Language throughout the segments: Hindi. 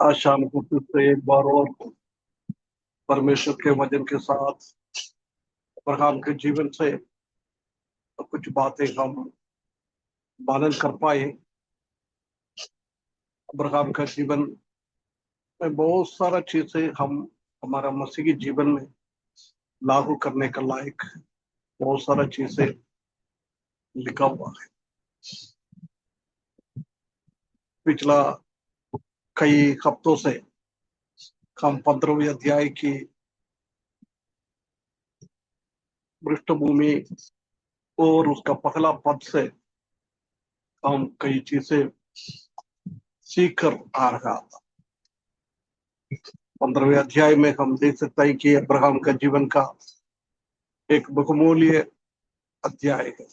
आज शाम को फिर से एक बार और परमेश्वर के वचन के साथ अब्राहम के जीवन से कुछ बातें हम पालन कर पाए। अब्राहम का जीवन में बहुत सारा चीजें हम हमारा मसीही जीवन में लागू करने का लायक बहुत सारा चीजें लिखा हुआ है। पिछला कई हफ्तों से हम 15वीं अध्याय की पृष्ठभूमि और उसका पहला पद से हम कई चीजें सीख कर आ रहा था। 15वें अध्याय में हम देख सकते हैं कि अब्राहम का जीवन का एक बहुमूल्य अध्याय है,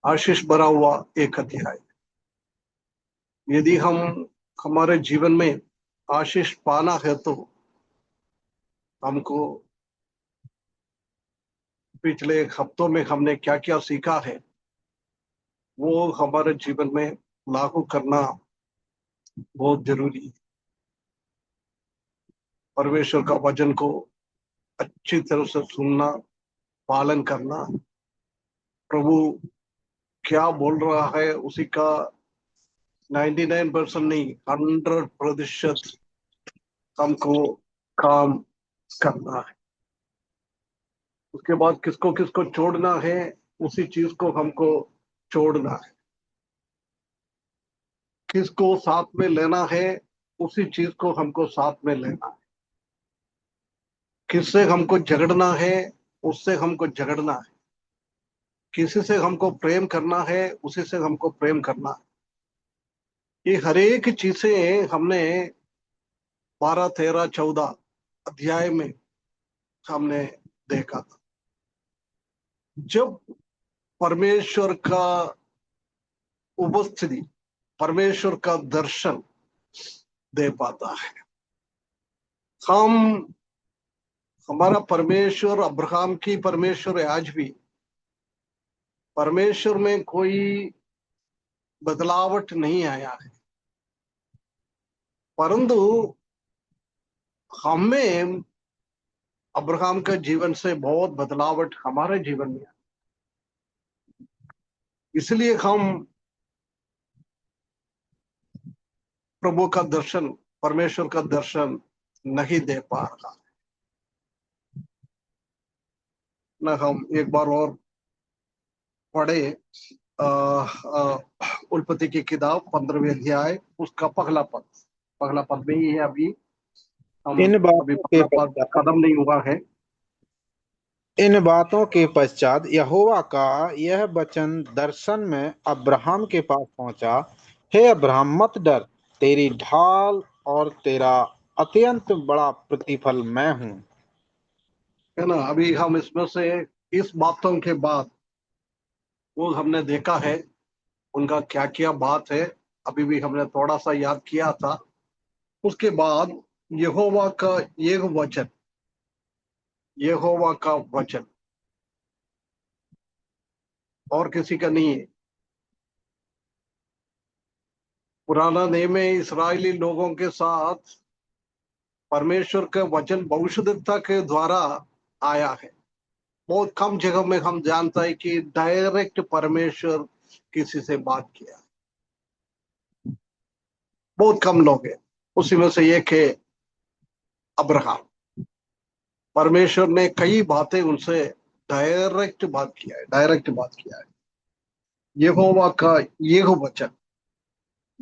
आशीष भरा हुआ एक अध्याय। यदि हम हमारे जीवन में आशीष पाना है तो हमको पिछले हफ्तों में हमने क्या क्या सीखा है वो हमारे जीवन में लागू करना बहुत जरूरी है। परमेश्वर का वचन को अच्छी तरह से सुनना, पालन करना, प्रभु क्या बोल रहा है उसी का 99% नहीं 100% हमको काम करना है। उसके बाद किसको किसको छोड़ना है उसी चीज को हमको छोड़ना है। किसको साथ में लेना है उसी चीज को हमको साथ में लेना है। किससे हमको झगड़ना है उससे हमको झगड़ना है। किसी से हमको प्रेम करना है उसी से हमको प्रेम करना है। ये हर एक चीजें हमने 12, 13, 14 अध्याय में हमने देखा था। जब परमेश्वर का उपस्थिति, परमेश्वर का दर्शन दे पाता है, हम हमारा परमेश्वर अब्राहम की परमेश्वर है। आज भी परमेश्वर में कोई बदलावट नहीं आया है, परंतु हमें अब्राहम के जीवन से बहुत बदलावट हमारे जीवन में है। इसलिए हम प्रभु का दर्शन, परमेश्वर का दर्शन नहीं दे पा रहा न। हम एक बार और पढ़े उल्पत्ति की किताब 15वें अध्याय उसका पहला पद में ही है। हम इन अभी बातों के पहला पद पश्चात खत्म नहीं हुआ है। इन बातों के पश्चात यहोवा का यह वचन दर्शन में अब्राहम के पास पहुंचा। हे अब्राहम, मत डर, तेरी ढाल और तेरा अत्यंत बड़ा प्रतिफल मैं हूँ। है ना। अभी हम इसमें से इस बातों के बाद वो हमने देखा है उनका क्या क्या बात है। अभी भी हमने थोड़ा सा याद किया था। उसके बाद यहोवा का एक वचन, यहोवा का वचन और किसी का नहीं है। पुराना नियम में इस्राएली लोगों के साथ परमेश्वर का वचन भविष्यद्वक्ता के द्वारा आया है। बहुत कम जगह में हम जानता है कि डायरेक्ट परमेश्वर किसी से बात किया। बहुत कम लोग हैं। उसी में से एक है अब्राहम। परमेश्वर ने कई बातें उनसे डायरेक्ट बात किया है, डायरेक्ट बात किया है। यहोवा का यह वचन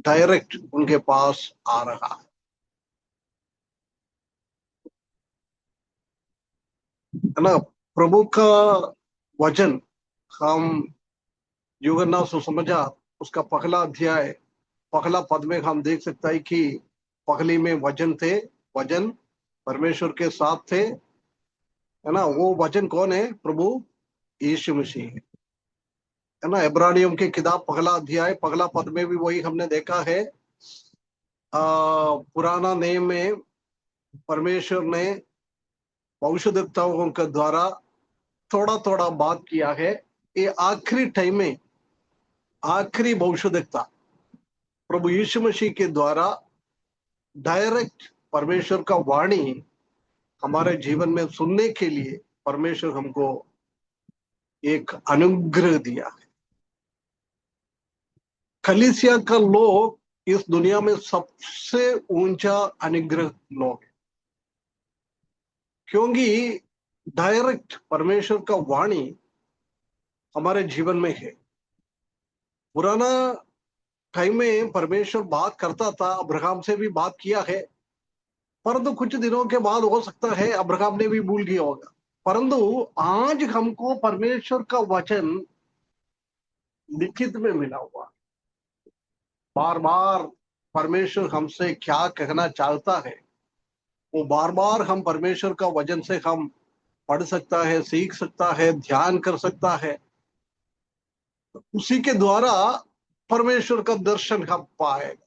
डायरेक्ट उनके पास आ रहा है ना। प्रभु का वचन हम यूहन्ना सुसमाचार उसका पहला अध्याय पहला पद में हम देख सकते हैं कि पहली में वचन थे, वचन परमेश्वर के साथ थे। है ना। वो वचन कौन है? प्रभु यीशु मसीह है ना। इब्रानियों की किताब पहला अध्याय पहला पद में भी वही हमने देखा है। पुराना नियम में परमेश्वर ने भविष्यद्वक्ताओं के द्वारा थोड़ा थोड़ा बात किया है। ये आखिरी टाइम में आखिरी भविष्यद्वक्ता प्रभु यीशु मसीह के द्वारा डायरेक्ट परमेश्वर का वाणी हमारे जीवन में सुनने के लिए परमेश्वर हमको एक अनुग्रह दिया है। कलीसिया का लोग इस दुनिया में सबसे ऊंचा अनुग्रह लोग है, क्योंकि डायरेक्ट परमेश्वर का वाणी हमारे जीवन में है। पुराना टाइम में परमेश्वर बात करता था, अब्राहम से भी बात किया है, परंतु कुछ दिनों के बाद हो सकता है अब्राहम ने भी भूल गया होगा। परंतु आज हमको परमेश्वर का वचन लिखित में मिला हुआ, बार बार परमेश्वर हमसे क्या कहना चाहता है वो बार बार हम परमेश्वर का वचन से हम पढ़ सकता है, सीख सकता है, ध्यान कर सकता है। उसी के द्वारा परमेश्वर का दर्शन हम पाएगा,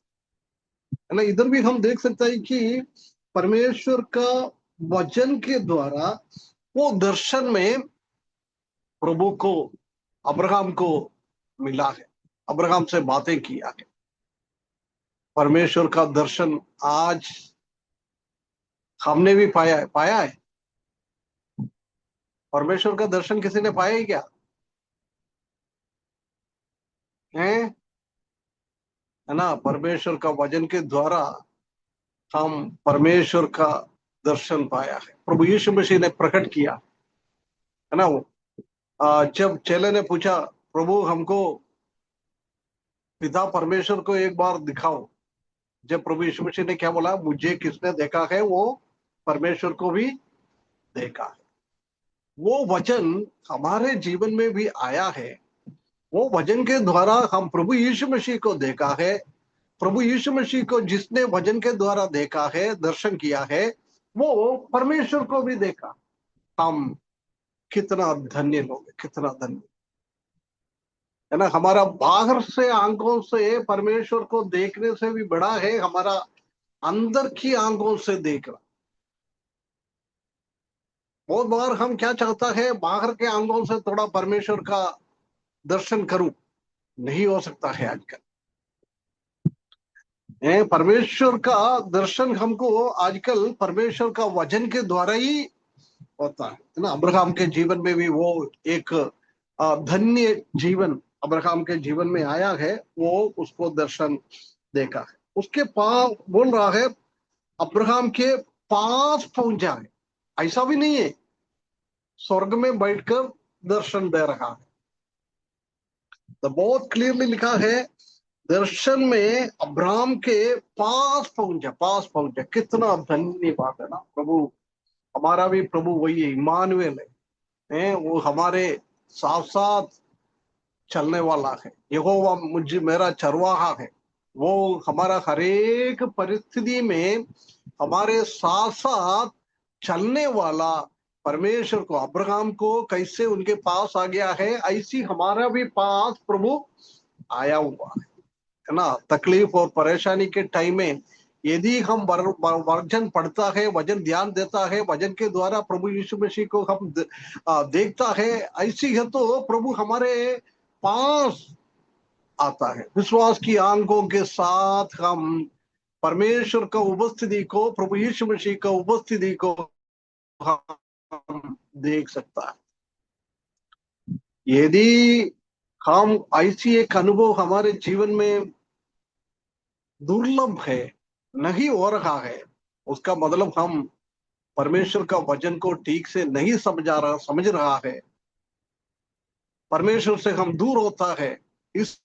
है ना। इधर भी हम देख सकते हैं कि परमेश्वर का वचन के द्वारा वो दर्शन में प्रभु को, अब्राहम को मिला है, अब्राहम से बातें किया है। परमेश्वर का दर्शन आज हमने भी पाया है। परमेश्वर का दर्शन किसी ने पाया ही क्या है ना। परमेश्वर का वचन के द्वारा हम परमेश्वर का दर्शन पाया है, प्रभु यीशु मसीह ने प्रकट किया, है ना। जब चेले ने पूछा, प्रभु हमको पिता परमेश्वर को एक बार दिखाओ, जब प्रभु यीशु मसीह ने क्या बोला, मुझे किसने देखा है वो परमेश्वर को भी देखा है। वो वचन हमारे जीवन में भी आया है। वो वचन के द्वारा हम प्रभु यीशु मसीह को देखा है। प्रभु यीशु मसीह को जिसने वचन के द्वारा देखा है, दर्शन किया है, वो परमेश्वर को भी देखा। हम कितना धन्य लोग, कितना धन्य, है ना। हमारा बाहर से आंखों से परमेश्वर को देखने से भी बड़ा है हमारा अंदर की आंखों से देखना। बहुत बार हम क्या चाहता है, बाहर के आंखों से थोड़ा परमेश्वर का दर्शन करूं, नहीं हो सकता है आजकल। परमेश्वर का दर्शन हमको आजकल परमेश्वर का वचन के द्वारा ही होता है ना। अब्राहम के जीवन में भी वो एक धन्य जीवन अब्राहम के जीवन में आया है, वो उसको दर्शन देखा है। उसके पास बोल रहा है, अब्राहम के पास पहुंचा है, ऐसा भी नहीं है स्वर्ग में बैठकर दर्शन दे रहा है। तो बहुत क्लियरली लिखा है, दर्शन में अब्राहम के पास पहुंचा, पास पहुंचा। कितना धन्य बात है ना। प्रभु हमारा भी प्रभु वही है, इमानुएल है, वो हमारे साथ साथ चलने वाला है। यहोवा मुझे मेरा चरवाहा है, वो हमारा हर एक परिस्थिति में हमारे साथ साथ चलने वाला परमेश्वर को, अब्राहम को कैसे उनके पास आ गया है, ऐसी हमारा भी पास प्रभु आया हुआ है ना। तकलीफ और परेशानी के टाइम में यदि हम वचन पढ़ता है, वचन ध्यान देता है, वचन के द्वारा प्रभु यीशु मसीह को हम देखता है, ऐसी है तो प्रभु हमारे पास आता है। विश्वास की आंखों के साथ हम परमेश्वर का उपस्थिति को, प्रभु यीशु मसीह का उपस्थिति को हम देख सकता है। यदि हम ऐसी एक अनुभव हमारे जीवन में दुर्लभ है, नहीं हो रहा है, उसका मतलब हम परमेश्वर का वचन को ठीक से नहीं समझ रहा है, परमेश्वर से हम दूर होता है। इस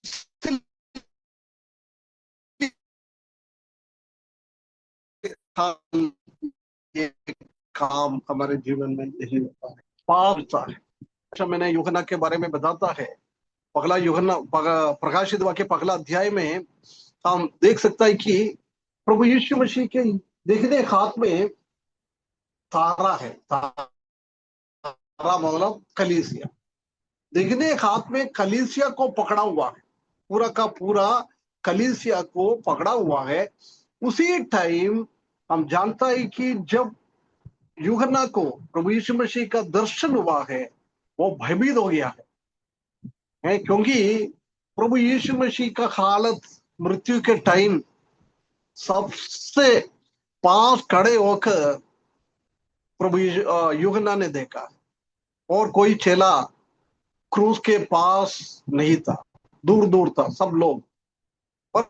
ये काम हमारे जीवन में नहीं होता है, पाप होता है। अच्छा, मैंने यूहन्ना के बारे में बताता है, पगला यूहन्ना प्रकाशित वाक्य पगला अध्याय में हम देख सकता है कि प्रभु यीशु मसीह के देखने हाथ में तारा है। तारा मतलब कलीसिया, देखने हाथ में कलीसिया को पकड़ा हुआ है, पूरा का पूरा कलीसिया को पकड़ा हुआ है। उसी टाइम हम जानता है कि जब यूहन्ना को प्रभु यीशु मसीह का दर्शन हुआ है, वो भयभीत हो गया है, क्योंकि प्रभु यीशु मसीह का हालत मृत्यु के टाइम सबसे पास खड़े होकर प्रभु यूहन्ना ने देखा, और कोई चेला क्रूस के पास नहीं था, दूर दूर था सब लोग। और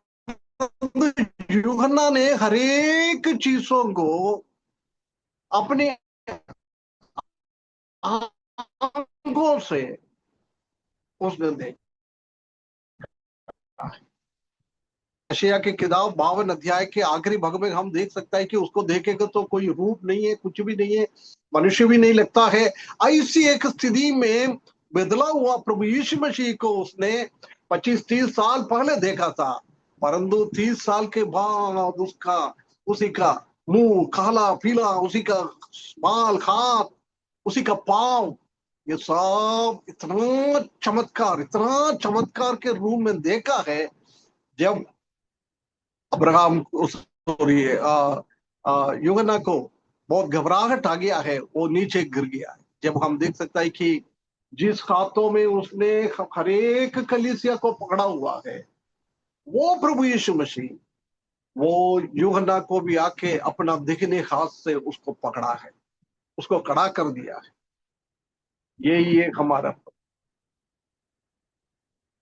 यूहन्ना ने हरेक चीजों को अपने आंखों से उसने देखा। यशायाह की किताब 52 अध्याय के आखिरी भाग में हम देख सकता है कि उसको देखेगा तो कोई रूप नहीं है, कुछ भी नहीं है, मनुष्य भी नहीं लगता है। ऐसी एक स्थिति में बदला हुआ प्रभु यीशु मसीह को उसने 25-30 साल पहले देखा था, परंतु 30 साल के बाद उसका उसी का मुंह काला पीला, उसी का बाल खात, उसी का पांव, ये सब इतना चमत्कार के रूप में देखा है। जब अब्राहम सॉरी यूहन्ना को बहुत घबराहट आ गया है, वो नीचे गिर गया है। जब हम देख सकता है कि जिस हाथों में उसने हरेक कलीसिया को पकड़ा हुआ है, वो प्रभु यीशु मसीह, वो यूहन्ना को भी आके अपना दिखने हाथ से उसको पकड़ा है, उसको खड़ा कर दिया है। यही एक हमारा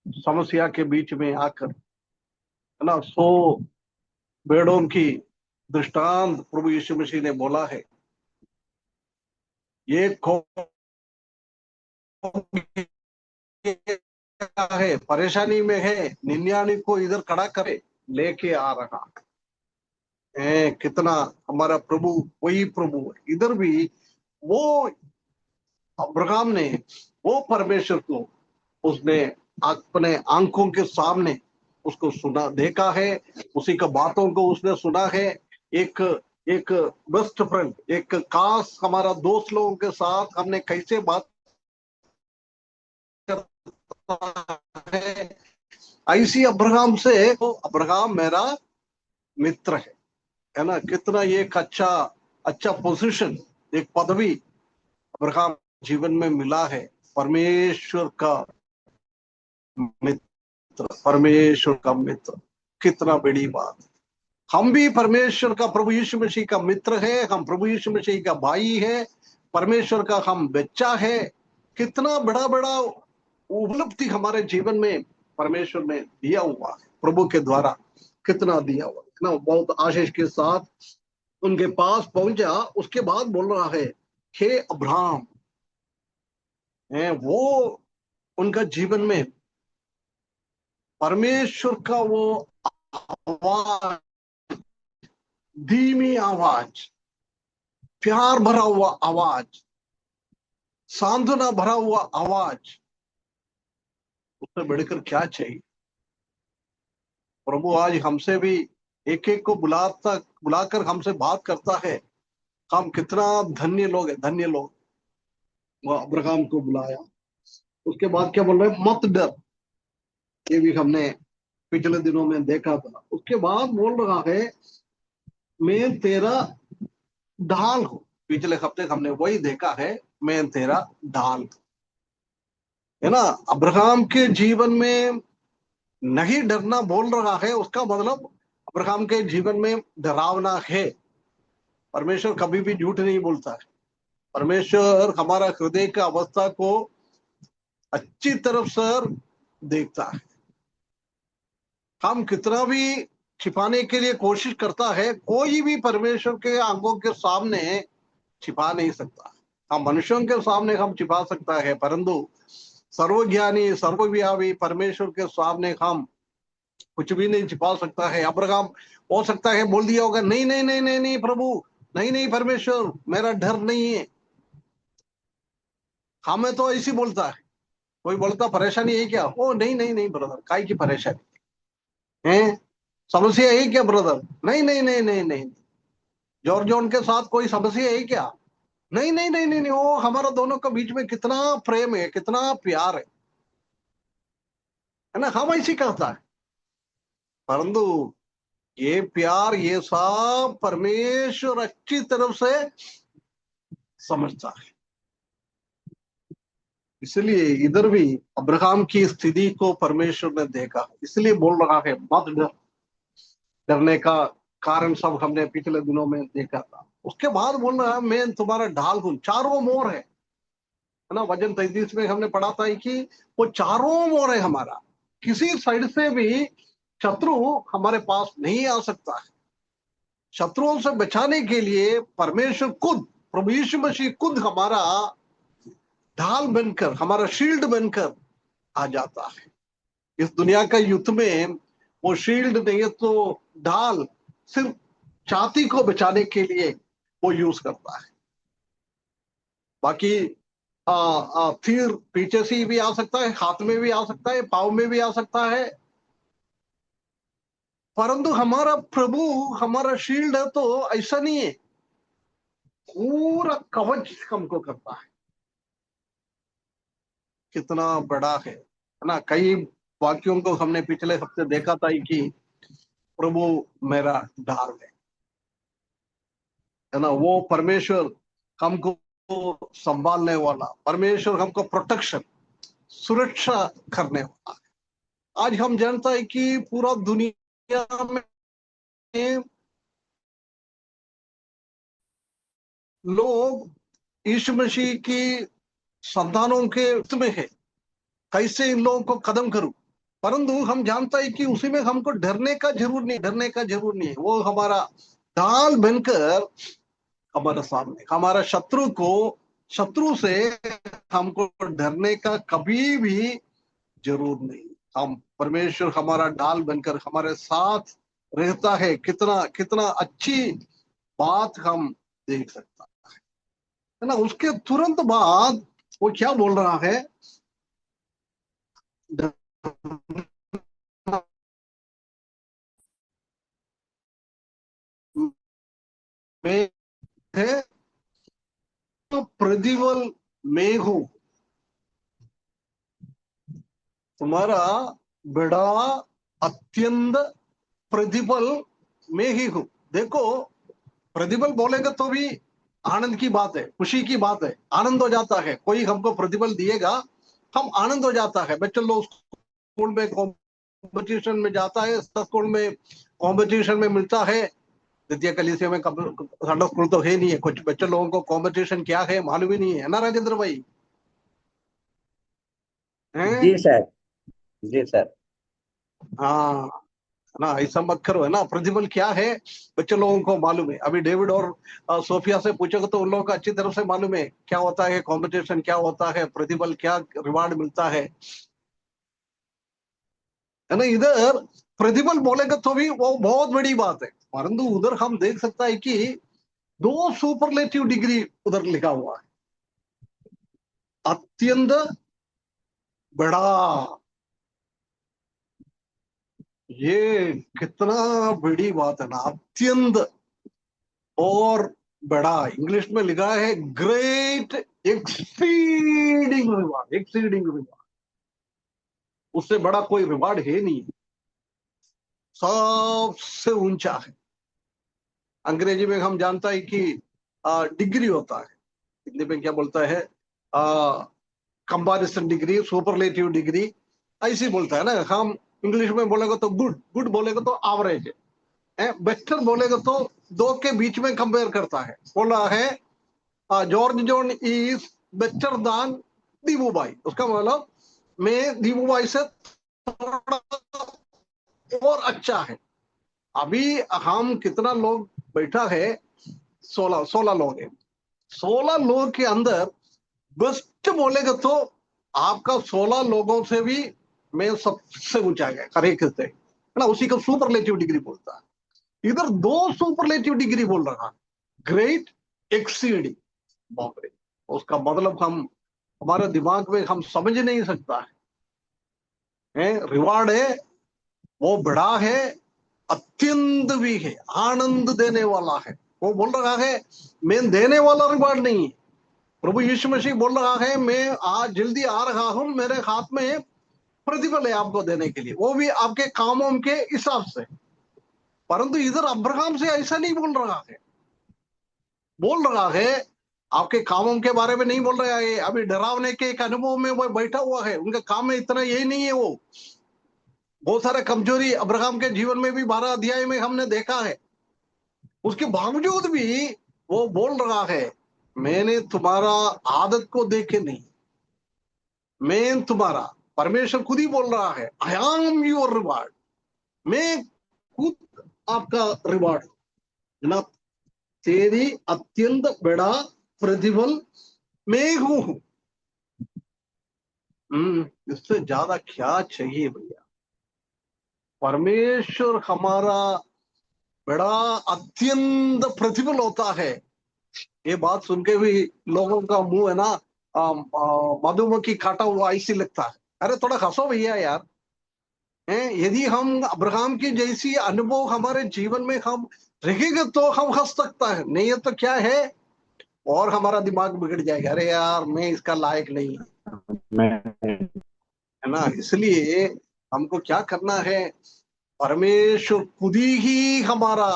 समस्या के बीच में आकर, है ना, 100 भेड़ों की दृष्टांत प्रभु यीशु मसीह ने बोला है। ये है, परेशानी में है, 99 को इधर खड़ा करे लेके आ रहा है। कितना हमारा प्रभु वही प्रभु है। इधर भी वो अब्राहम ने वो परमेश्वर को उसने अपने आंखों के सामने उसको सुना देखा है, उसी का बातों को उसने सुना है। एक एक बेस्ट फ्रेंड, एक खास हमारा दोस्त लोगों के साथ हमने कैसे बात है, ऐसी अब्राहम से, तो अब्राहम मेरा मित्र है ना। कितना ये एक अच्छा अच्छा पोजीशन, एक पदवी अब्राहम जीवन में मिला है, परमेश्वर का मित्र, परमेश्वर का मित्र। कितना बड़ी बात। हम भी परमेश्वर का, प्रभु यीशु मसीह का मित्र है, हम प्रभु यीशु मसीह का भाई है, परमेश्वर का हम बच्चा है। कितना बड़ा बड़ा उपलब्धि हमारे जीवन में परमेश्वर ने दिया हुआ है, प्रभु के द्वारा कितना दिया हुआ है ना। बहुत आशीष के साथ उनके पास पहुंचा, उसके बाद बोल रहा है, हे अब्राहम। वो उनका जीवन में परमेश्वर का वो आवाज, धीमी आवाज, प्यार भरा हुआ आवाज, सांत्वना भरा हुआ आवाज, उससे बढ़कर क्या चाहिए। प्रभु आज हमसे भी एक एक को बुलाकर हमसे बात करता है। हम कितना धन्य लोग हैं, धन्य लोग। वह अब्राहम को बुलाया, उसके बाद क्या बोल रहे हैं, मत डर। ये भी हमने पिछले दिनों में देखा था। उसके बाद बोल रहा है, मैं तेरा ढाल हूं। पिछले हफ्ते हमने वही देखा है, मैं तेरा ढाल हूं, है ना। अब्राहम के जीवन में नहीं डरना बोल रहा है, उसका मतलब अब्राहम के जीवन में डरावना है। परमेश्वर कभी भी झूठ नहीं बोलता है। परमेश्वर हमारा हृदय का अवस्था को अच्छी तरफ से देखता है। हम कितना भी छिपाने के लिए कोशिश करता है, कोई भी परमेश्वर के आंखों के सामने छिपा नहीं सकता। हम मनुष्यों के सामने हम छिपा सकता है, परंतु सर्वज्ञानी सर्वव्यापी परमेश्वर के सामने हम कुछ भी नहीं छिपा सकता है। अब्राहम हो सकता है बोल दिया होगा, नहीं नहीं नहीं नहीं नहीं प्रभु, नहीं नहीं परमेश्वर, मेरा डर नहीं है। हमें तो ऐसी बोलता है। कोई बोलता परेशानी है क्या, ओ नहीं नहीं नहीं ब्रदर, काय की परेशानी है, समस्या है क्या ब्रदर, नहीं नहीं नहीं नहीं नहीं, जॉर्ज जॉन के साथ कोई समस्या है क्या, नहीं नहीं नहीं नहीं नहीं, वो हमारा दोनों के बीच में कितना प्रेम है, कितना प्यार है ना। हम ऐसी कहता है, परंतु ये प्यार ये सब परमेश्वर अच्छी तरफ से समझता है। इसलिए इधर भी अब्राहम की स्थिति को परमेश्वर ने देखा, इसलिए बोल रहा है मत डर। डरने का कारण सब हमने पिछले दिनों में देखा था। उसके बाद बोल रहा है मैं तुम्हारा ढाल हूं, चारों मोर है ना। वचन 33 में हमने पढ़ा था कि वो चारों मोर है हमारा, किसी साइड से भी शत्रु हमारे पास नहीं आ सकता है। शत्रुओं से बचाने के लिए परमेश्वर खुद, प्रभु यीशु मसीह खुद हमारा ढाल बनकर, हमारा शील्ड बनकर आ जाता है। इस दुनिया का युद्ध में वो शील्ड नहीं है तो ढाल सिर्फ छाती को बचाने के लिए वो यूज करता है। बाकी तीर पीछे से भी आ सकता है, हाथ में भी आ सकता है, पाँव में भी आ सकता है, परंतु हमारा प्रभु हमारा शील्ड है तो ऐसा नहीं है, पूरा कवच हमको करता है। कितना बड़ा है ना। कई वाक्यों को हमने पिछले हफ्ते देखा था कि प्रभु मेरा ढाल है ना। वो परमेश्वर हमको संभालने वाला, परमेश्वर हमको प्रोटेक्शन, सुरक्षा करने वाला। आज हम जानता है कि पूरा दुनिया में लोग यीशु मसीह की संतानों के में है, कैसे इन लोगों को कदम करूं। परंतु हम जानता है कि उसी में हमको डरने का जरूर नहीं, डरने का जरूर नहीं है। वो हमारा ढाल बनकर हमारे सामने, हमारा शत्रु को, शत्रु से हमको डरने का कभी भी जरूर नहीं। हम परमेश्वर हमारा ढाल बनकर हमारे साथ रहता है। कितना कितना अच्छी बात हम देख सकता है ना। उसके तुरंत बाद वो क्या बोल रहा है, मैं है तो प्रतिबल में हूं, तुम्हारा बड़ा अत्यंत प्रतिबल में ही हूं। देखो, प्रतिबल बोलेगा तो भी आनंद की बात है, खुशी की बात है, आनंद हो जाता है। कोई हमको प्रतिबल दिएगा, हम आनंद हो जाता है। बच्चे लोग स्कूल में कंपटीशन में जाता है, स्कूल में कंपटीशन में मिलता है। द्वितीय कलीसिया में संडे स्कूल तो है नहीं है, कुछ बच्चे लोगों को कंपटीशन क्या है मालूम ही नहीं है ना राजेंद्र भाई, हैं? जी सर। जी सर। हाँ ना, ऐसा मत करो है ना। प्रतिबल क्या है बच्चे लोगों को मालूम है। अभी डेविड और सोफिया से पूछोगे तो उन लोगों को अच्छी तरह से मालूम है क्या होता है कंपटीशन, क्या होता है प्रतिबल, क्या रिवार्ड मिलता है ना। इधर प्रतिबल बोलेगा तो भी वो बहुत बड़ी बात है, परंतु उधर हम देख सकता है कि दो सुपरलेटिव डिग्री उधर लिखा हुआ है, अत्यंत बड़ा। ये कितना बड़ी बात है ना, अत्यंत और बड़ा। इंग्लिश में लिखा है great exceeding reward, exceeding reward. उससे बड़ा कोई रिवार्ड है नहीं, सबसे ऊंचा है। अंग्रेजी में हम जानता है कि डिग्री होता है, हिंदी में क्या बोलता है, कंपैरिजन डिग्री, सुपरलेटिव डिग्री, ऐसी बोलता है ना। हम इंग्लिश में बोलेगा तो गुड, गुड बोलेगा तो एवरेज है, बेटर बोलेगा तो दो के बीच में कंपेयर करता है। बोला है जॉर्ज जॉन इज बेटर दान दीबूबाई, उसका मतलब मैं दीबूबाई से थोड़ा और अच्छा है। अभी हम कितना लोग बैठा है, 16 लोग है। 16 लोग के अंदर बेस्ट बोलेगा तो आपका 16 लोगों से भी मैं सबसे ऊंचा गया हर एक से, है ना। उसी को सुपरलेटिव डिग्री बोलता है। इधर दो सुपरलेटिव डिग्री बोल रहा, ग्रेट एक्सीडिंग। बाप रे, उसका मतलब हम, हमारे दिमाग में हम समझ नहीं सकता है। रिवार्ड है वो बड़ा है, अत्यंत भी है, आनंद देने वाला है। वो बोल रहा है मैं देने वाला रिवार्ड नहीं है। प्रभु यीशु मसीह बोल रहा है मैं आज जल्दी आ रहा हूं, मेरे हाथ में प्रतिफल है आपको देने के लिए, वो भी आपके कामों के हिसाब से। परंतु इधर अब्राहम से ऐसा नहीं बोल रहा है। बोल रहा है आपके कामों के बारे में नहीं बोल रहा है। अभी डरावने के एक अनुभव में वो बैठा हुआ है, उनका काम में इतना यही नहीं है। वो बहुत सारे कमजोरी अब्राहम के जीवन में भी 12 अध्याय में हमने देखा है। उसके बावजूद भी वो बोल रहा है, मैंने तुम्हारा आदत को देखे नहीं, मैं तुम्हारा, परमेश्वर खुद ही बोल रहा है, आई एम योर रिवार्ड, मैं खुद आपका रिवार्ड ना, तेरी अत्यंत बड़ा प्रतिफल मैं हूं। इससे ज्यादा क्या चाहिए भैया। परमेश्वर हमारा बड़ा अत्यंत प्रतिफल होता है। ये बात सुन के भी लोगों का मुंह है ना, मधुमक्खी काटा हुआ ऐसी लगता है। अरे थोड़ा हंसो भैया यार। यदि हम अब्राहम की जैसी अनुभव हमारे जीवन में हम रखेंगे तो हम हंस सकता है, नहीं है तो क्या है, और हमारा दिमाग बिगड़ जाएगा, अरे यार मैं इसका लायक नहीं, मैं है ना। इसलिए हमको क्या करना है, परमेश्वर खुद ही हमारा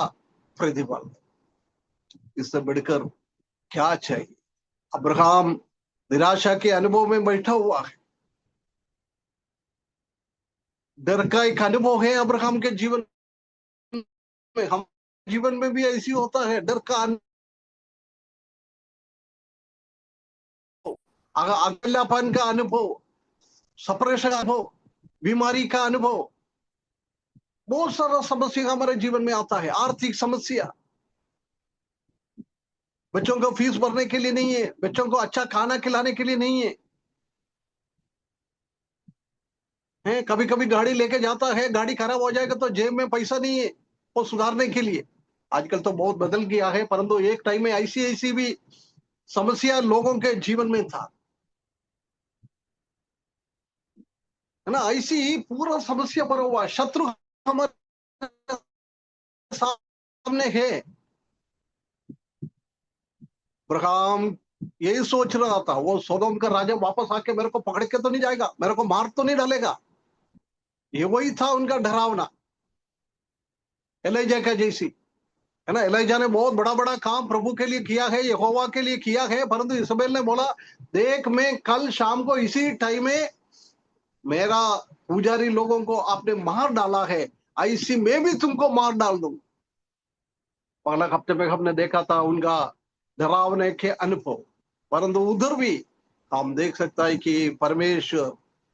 प्रतिफल, इससे बढ़कर क्या चाहिए। अब्राहम निराशा के अनुभव में बैठा हुआ है, डर का एक अनुभव है अब्राहम के जीवन में। हम जीवन में भी ऐसी होता है, डर का अनुभव, अकेलापन का अनुभव, सपरेशन का अनुभव, बीमारी का अनुभव, बहुत सारा समस्या हमारे जीवन में आता है। आर्थिक समस्या, बच्चों को फीस भरने के लिए नहीं है, बच्चों को अच्छा खाना खिलाने के लिए नहीं है, कभी कभी गाड़ी लेके जाता है, गाड़ी खराब हो जाएगा तो जेब में पैसा नहीं है वो सुधारने के लिए। आजकल तो बहुत बदल गया है, परंतु एक टाइम में ऐसी ऐसी भी समस्या लोगों के जीवन में था, है ना। ऐसी पूरा समस्या पर हुआ, शत्रु हमारे सामने है। अब्राहम यही सोच रहा था, वो सोदोम का राजा वापस आके मेरे को पकड़ के तो नहीं जाएगा, मेरे को मार तो नहीं डालेगा, ये वही था उनका डरावना। एलिजा का जैसी, है ना। एलिजा ने बहुत बड़ा बड़ा काम प्रभु के लिए किया है, यहोवा के लिए किया है, परंतु इजबेल ने बोला, देख मैं कल शाम को इसी टाइम में मेरा पुजारी लोगों को आपने मार डाला है, ऐसी मैं भी तुमको मार डाल दूं। पहला हफ्ते में हमने देखा था उनका डरावने के अनुभव, परंतु उधर भी हम देख सकता है कि परमेश्वर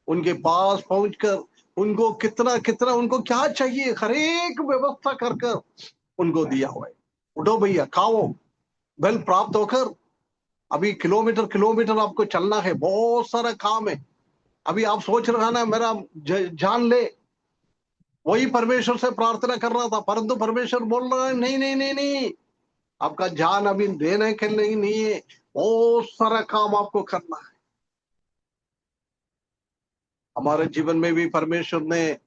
उनके पास पहुंचकर उनको कितना कितना, उनको क्या चाहिए हर एक व्यवस्था कर कर उनको दिया हुआ है। उठो भैया, खाओ, बल प्राप्त होकर। अभी किलोमीटर किलोमीटर आपको चलना है, बहुत सारा काम है। अभी आप सोच रहे ना मेरा जान ले, वही परमेश्वर से प्रार्थना कर रहा था, परंतु परमेश्वर बोल रहा है, नहीं नहीं नहीं नहीं, आपका जान अभी देने के लिए नहीं है, बहुत सारा काम आपको करना है। हमारे जीवन में भी परमेश्वर ने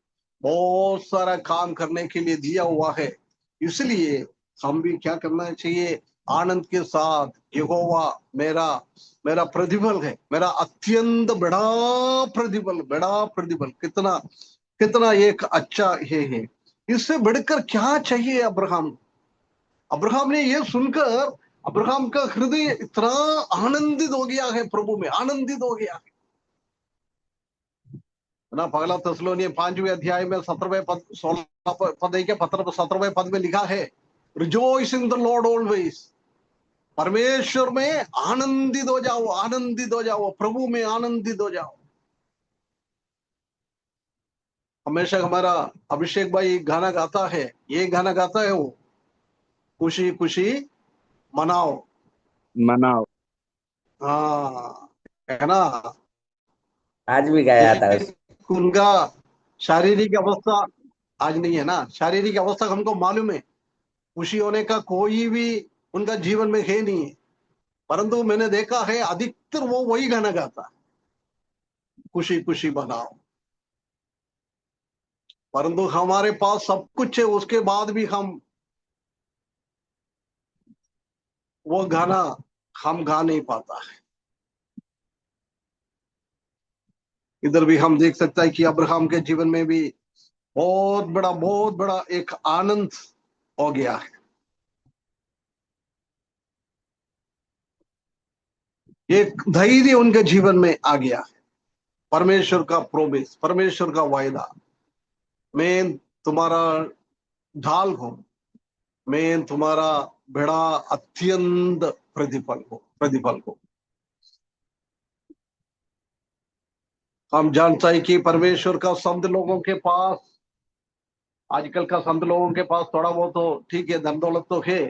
बहुत सारा काम करने के लिए दिया हुआ है, इसलिए हम भी क्या करना चाहिए, आनंद के साथ, यहोवा मेरा मेरा प्रतिफल है, मेरा अत्यंत बड़ा प्रतिफल, बड़ा प्रतिफल, कितना कितना एक अच्छा है। इससे बढ़कर क्या चाहिए अब्राहम। अब्राहम ने यह सुनकर, अब्राहम का हृदय इतना आनंदित हो गया है, प्रभु में आनंदित हो गया है ना। पहला थिस्सलुनीय 5वें अध्याय में 17वें पद, 16 पद के पत्र 17वें पद में लिखा है, rejoice in the Lord always, परमेश्वर में आनंदित हो जाओ, आनंदित हो जाओ, प्रभु में आनंदित हो जाओ। हमेशा हमारा अभिषेक भाई गाना गाता है, ये गाना गाता है वो, खुशी खुशी मनाओ। मनाओ। हाँ, है ना। आज भी गाया था उस। एक उनका शारीरिक अवस्था आज नहीं है ना, शारीरिक अवस्था हमको मालूम है, खुशी होने का कोई भी उनका जीवन में है नहीं है, परंतु मैंने देखा है अधिकतर वो वही गाना गाता है, खुशी खुशी बनाओ। परंतु हमारे पास सब कुछ है, उसके बाद भी हम वो गाना हम गा नहीं पाता है। इधर भी हम देख सकता है कि अब्राहम के जीवन में भी बहुत बड़ा एक आनंद हो गया है, एक धैर्य उनके जीवन में आ गया है। परमेश्वर का प्रोमिस, परमेश्वर का वायदा, मैं तुम्हारा ढाल हूं, मैं तुम्हारा बड़ा अत्यंत प्रतिफल को। हम जानते हैं कि परमेश्वर का शब्द लोगों के पास, आजकल का संत लोगों के पास थोड़ा बहुत तो ठीक है, धन दौलत तो है,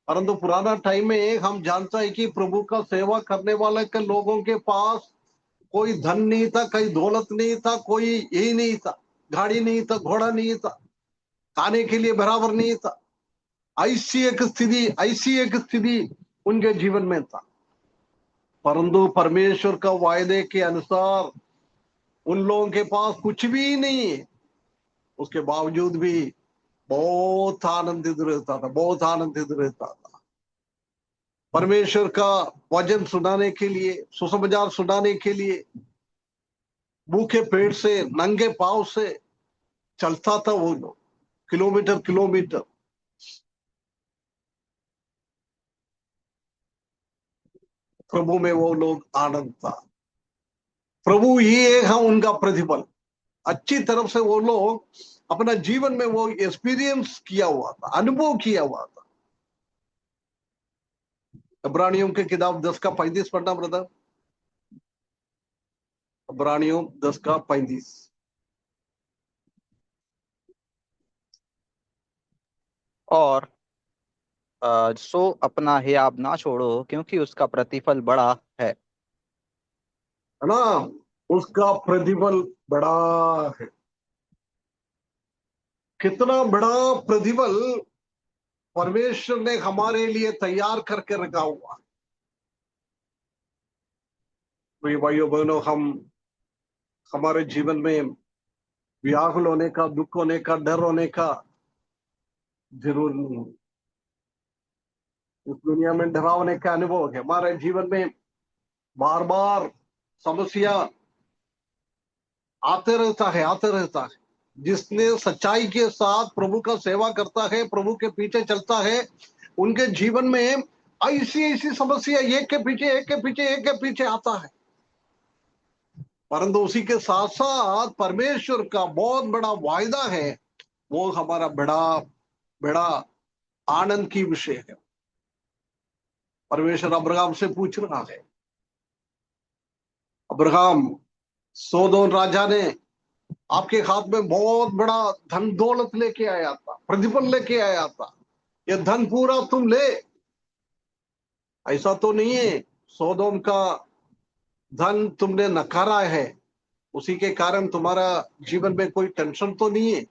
परंतु पुराना टाइम में हम जानते हैं कि प्रभु का सेवा करने वाले के लोगों के पास कोई धन नहीं था, कोई दौलत नहीं था, कोई यही नहीं था, गाड़ी नहीं था, घोड़ा नहीं था, खाने के लिए बराबर नहीं था। ऐसी एक स्थिति उनके जीवन में था। परंतु परमेश्वर का वायदे के अनुसार उन लोगों के पास कुछ भी नहीं है, उसके बावजूद भी बहुत आनंदित रहता था, बहुत आनंदित रहता था। परमेश्वर का वचन सुनाने के लिए, सुसमाचार सुनाने के लिए भूखे पेट से, नंगे पांव से चलता था वो लोग, किलोमीटर किलोमीटर। प्रभु में वो लोग आनंद था। प्रभु ही एक है उनका प्रतिफल। अच्छी तरफ से वो लोग अपना जीवन में वो एक्सपीरियंस किया हुआ था, अनुभव किया हुआ था। इब्रानियों की किताब 10 का 35 पढ़ना ब्रदर। इब्रानियों 10 का 35। और सो अपना हियाब ना छोड़ो, क्योंकि उसका प्रतिफल बड़ा है। है ना, उसका प्रतिफल बड़ा है। कितना बड़ा प्रतिफल परमेश्वर ने हमारे लिए तैयार करके रखा हुआ। प्रिय भाइयों बहनों, हम हमारे जीवन में व्याकुल होने का, दुख होने का, डर होने का जरूर नहीं है। इस दुनिया में डरावने का अनुभव है। हमारे जीवन में बार बार समस्या आते रहता है। जिसने सच्चाई के साथ प्रभु का सेवा करता है, प्रभु के पीछे चलता है, उनके जीवन में ऐसी ऐसी समस्या एक के पीछे एक के पीछे एक के पीछे आता है। परंतु उसी के साथ साथ परमेश्वर का बहुत बड़ा वायदा है, वो हमारा बड़ा बड़ा आनंद की विषय है। परमेश्वर अब्राहम से पूछ रहा है, अब्राहम, सोदोम राजा ने आपके हाथ में बहुत बड़ा धन दौलत लेके आया था, प्रतिफल लेके आया था, ये धन पूरा तुम ले। ऐसा तो नहीं है सोदोम का धन तुमने नकारा है, उसी के कारण तुम्हारा जीवन में कोई टेंशन तो नहीं है,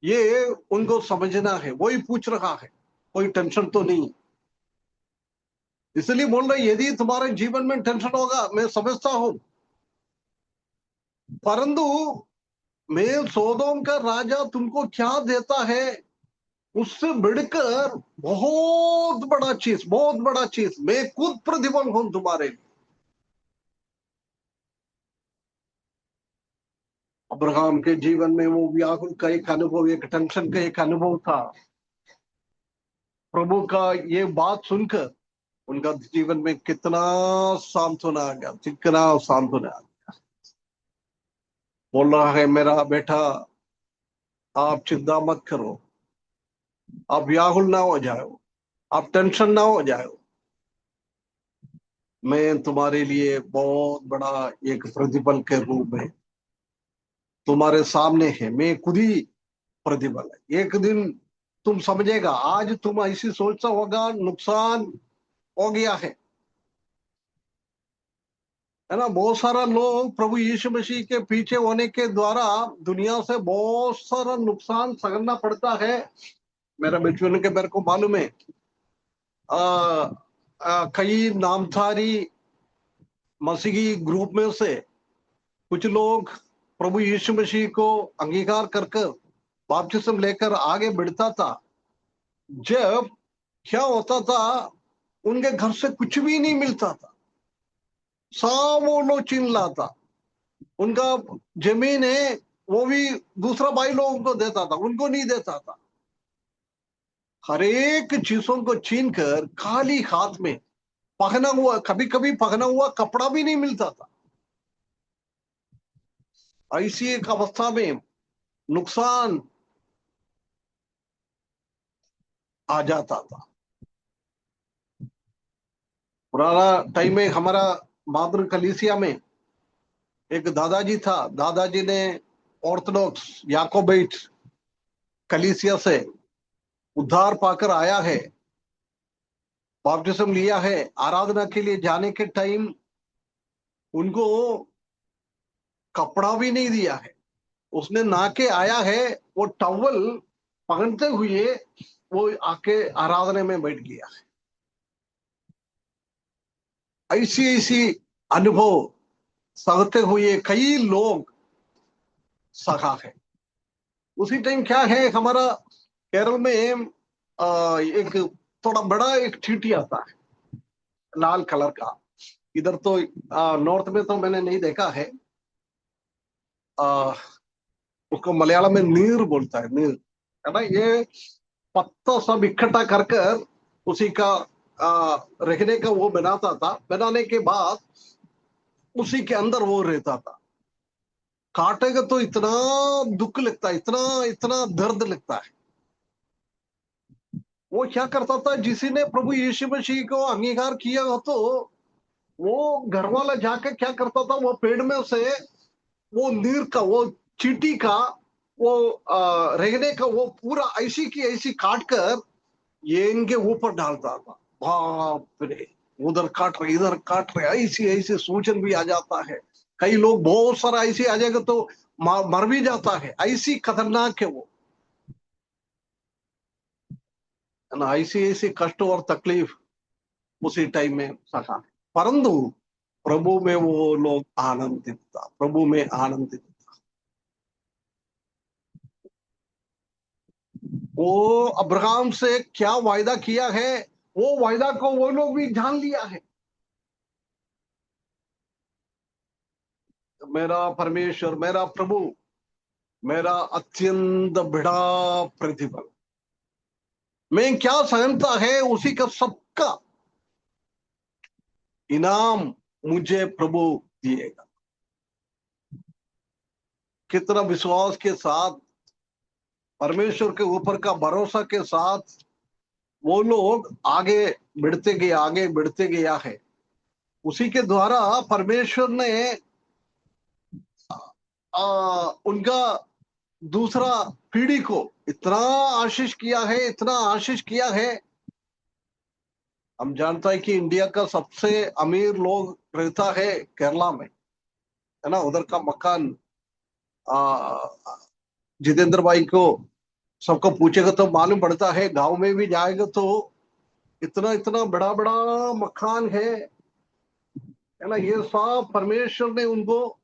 ये उनको समझना है। वही पूछ रहा है, कोई टेंशन तो नहीं। इसलिए बोल रहे यदि तुम्हारे जीवन में टेंशन होगा, मैं समझता हूं, परंतु मैं सोदोम का राजा तुमको क्या देता है, उससे बढ़कर बहुत बड़ा चीज मैं खुद प्रतिफल हूं तुम्हारे लिए। अब्राहम के जीवन में वो व्याकुल का एक अनुभव, एक टेंशन का एक अनुभव था। प्रभु का ये बात सुनकर उनका जीवन में कितना सांत्वना आ गया, कितना सांत्वना आ गया। बोल रहा है, मेरा बेटा आप चिंता मत करो, आप व्याकुल ना हो जाओ, आप टेंशन ना हो जाओ, मैं तुम्हारे लिए बहुत बड़ा एक प्रतिफल के रूप में तुम्हारे सामने है, मैं खुद ही प्रतिफल है। एक दिन तुम समझेगा, आज तुम ऐसी सोचता होगा नुकसान हो गया है ना। बहुत सारा लोग प्रभु यीशु मसीह के पीछे होने के द्वारा दुनिया से बहुत सारा नुकसान सहना पड़ता है। मेरा बचपन के मेरे को मालूम है, कई नामधारी मसीही ग्रुप में से कुछ लोग प्रभु यीशु मसीह को अंगीकार कर बपतिस्म लेकर आगे बढ़ता था। जब क्या होता था, उनके घर से कुछ भी नहीं मिलता था, सब वो लोग छीन लाता। उनका जमीन है वो भी दूसरा भाई लोगों को देता था, उनको नहीं देता था। हर एक चीजों को छीन कर खाली हाथ में, पहना हुआ, कभी कभी पहना हुआ कपड़ा भी नहीं मिलता था। ऐसी एक अवस्था में नुकसान आ जाता था। पुराना टाइम में हमारा मातृ कलीसिया में एक दादाजी था। दादाजी ने ऑर्थोडॉक्स याकोबाइट कलीसिया से उद्धार पाकर आया है, बपतिस्म लिया है। आराधना के लिए जाने के टाइम उनको कपड़ा भी नहीं दिया है, उसने नहा के आया है, वो टॉवल पहनते हुए वो आके आराधना में बैठ गया है। ऐसी ऐसी अनुभव सहते हुए कई लोग सहा है। उसी टाइम क्या है, हमारा केरल में एक थोड़ा बड़ा एक चींटी आता है लाल कलर का। इधर तो नॉर्थ में तो मैंने नहीं देखा है। उसको मलयालम में नीर बोलता है, नीर है ना। ये पत्ता सब इकट्ठा कर कर उसी का रखने का वो बनाता था। बनाने के बाद उसी के अंदर वो रहता था। काटेगा तो इतना दुख लगता है, इतना इतना दर्द लगता है। वो क्या करता था, जिसी ने प्रभु यीशु मसीह को अंगीकार किया हो तो वो घर वाला जाके क्या करता था, वो पेड़ में से वो नीर का, वो चींटी का, वो रेंगने का वो पूरा ऐसी की ऐसी काट कर ये इनके ऊपर डालता था। बाप रे, उधर काट रहे इधर काट रहे, ऐसी ऐसी सूजन भी आ जाता है। कई लोग बहुत सारा ऐसे आ जाएगा तो मर भी जाता है। ऐसी खतरनाक है वो, है ना। ऐसी ऐसी कष्ट और तकलीफ उसी टाइम में सका। परंतु प्रभु में वो लोग आनंदित था, प्रभु में आनंदित था। वो अब्राहम से क्या वायदा किया है, वो वायदा को वो लोग भी जान लिया है। मेरा परमेश्वर, मेरा प्रभु, मेरा अत्यंत बड़ा प्रतिफल, मैं क्या सहनता है उसी का सबका इनाम मुझे प्रभु दिएगा। कितना विश्वास के साथ, परमेश्वर के ऊपर का भरोसा के साथ वो लोग आगे बढ़ते गए, आगे बढ़ते गया है। उसी के द्वारा परमेश्वर ने उनका दूसरा पीढ़ी को इतना आशीष किया है, इतना आशीष किया है। हम जानता है कि इंडिया का सबसे अमीर लोग रहता है केरला में, है ना। उधर का मकान जितेंद्र भाई को सबको पूछेगा तो मालूम पड़ता है। गांव में भी जाएगा तो इतना इतना बड़ा बड़ा मकान है ना। ये सब परमेश्वर ने उनको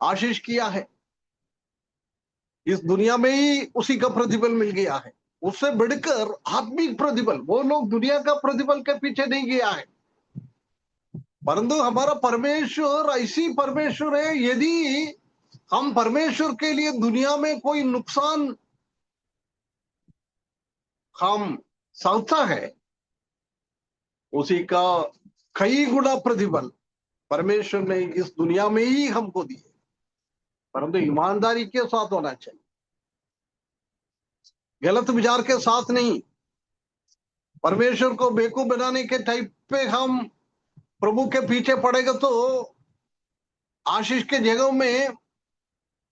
आशीष किया है। इस दुनिया में ही उसी का प्रतिफल मिल गया है। उससे बढ़कर आत्मिक प्रतिफल, वो लोग दुनिया का प्रतिफल के पीछे नहीं गया है, परंतु हमारा परमेश्वर ऐसी परमेश्वर है। यदि हम परमेश्वर के लिए दुनिया में कोई नुकसान हम सहता है, उसी का कई गुना प्रतिफल परमेश्वर ने इस दुनिया में ही हमको दिए, परंतु ईमानदारी के साथ होना चाहिए, गलत विचार के साथ नहीं। परमेश्वर को बेवकूफ बनाने के टाइप पे हम प्रभु के पीछे पड़ेगा तो आशीष के जगह में